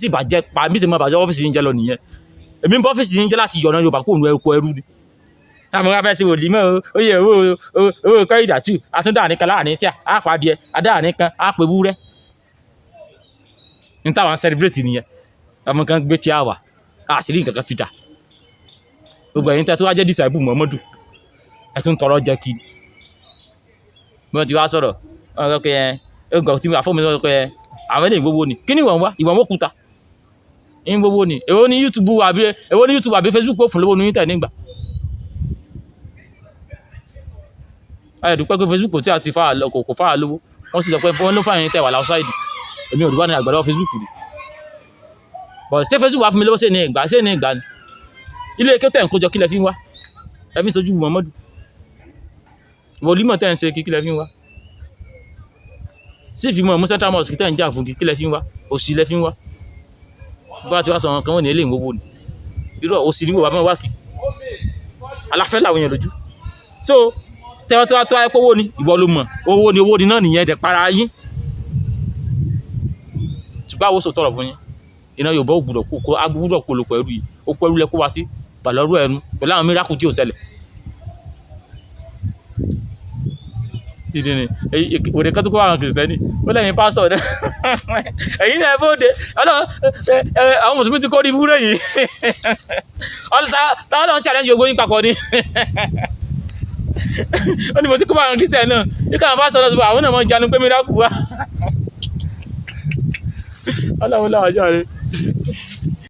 Speaker 1: sì bàjẹ́ pa bí sì mọ̀ bàjẹ́ ọ́fíìsì yín jẹ́ lọ nìyẹn èmi ń bọ́ ọ́fíìsì yín jẹ́ láti yọ̀nà Yorùbá kó nu ẹ̀kọ́ ẹrú ni táwọn ọmọ afẹ́ sí wòlíì mọ́ oyè owó kọ́ ìdàtú àtúndà nìkan láàrin tí a pa adìẹ adá nìkan a pè wúrẹ́ ní táwọn celebrate nìyẹn ọmọ kan gbé tí a wà a sì rí nǹkan kan fi dà gbogbo ẹ̀yin tẹ́ tó wá jẹ́ disciple Muhammadu ẹ tún tọrọ jẹ́ kí bí wọ́n ti wá sọ̀rọ̀ wọ́n sọ pé ẹgbẹ́ tí àfọ́mi sọ pé àwọn ènìyàn gbogbo ni kí ni ìwọ̀n wá ìwọ̀n mọ́kúta ìwọ̀n gbogbo ni èwo ni YouTube àbí Facebook ó fún lówó ní tẹ̀ nígbà ayé dúpẹ́ pé Facebook tí a ti kò fà lówó wọ́n sì sọ pé wọ́n ló fà yín tẹ̀ wà láwùsáìdì èmi ò dúpẹ́ ní àgbàdo Facebook rí bọ̀ ṣé Facebook wá fún mi lówó ṣé ní ìgbà ni ilé ike tẹ̀ ń kójọ kílẹ̀ fi ń wá ẹ fi ń sojú Muhammadu wòlímọ̀ tẹ̀ ń ṣe kílẹ̀ fi ń wá sí ìfimọ̀ mú central mosque tẹ̀ ń jà fún kílẹ̀ fi ń wá òsì lẹ̀ fi ń wá bá ti wá sọ kan wọ́n ní eléyìí gbogbo ni irú òsì ní gbogbo àbẹ́ wá kì aláfẹ́ làwọn èèyàn lójú so tẹ́wọ́ tó wáyé pé owó ni ìwọ ló mọ̀ owó ni náà nìyẹn dẹ̀ para yín ṣùgbọ́n àwọn sòtọ̀rọ̀ fún yín iná Yorùbá gbúdọ̀ kó lóko ẹrú yìí ó kó ẹrú lẹ kó wá sí pàlọ́rù ẹnu pẹ̀lú àwọn mìíràkù tí ò ṣẹlẹ̀ títí ni òde kan tó kó àwọn kìrìsìtẹ́nì ó lẹ́yìn pásítọ̀ náà ẹ̀yin náà bóde àwọn mùsùlùmí ti kó ní ibúrẹ́ yìí táwọn náà ń challenge ogbó yín papọ̀ ni ó ní mo ti kó àwọn kìrìsìtẹ́nì náà ní káwọn pásítọ̀ náà sọ pé àwọn náà mọ̀ jánu pé mìíràkù wá ọlọ́run láwàjọ́ rẹ̀.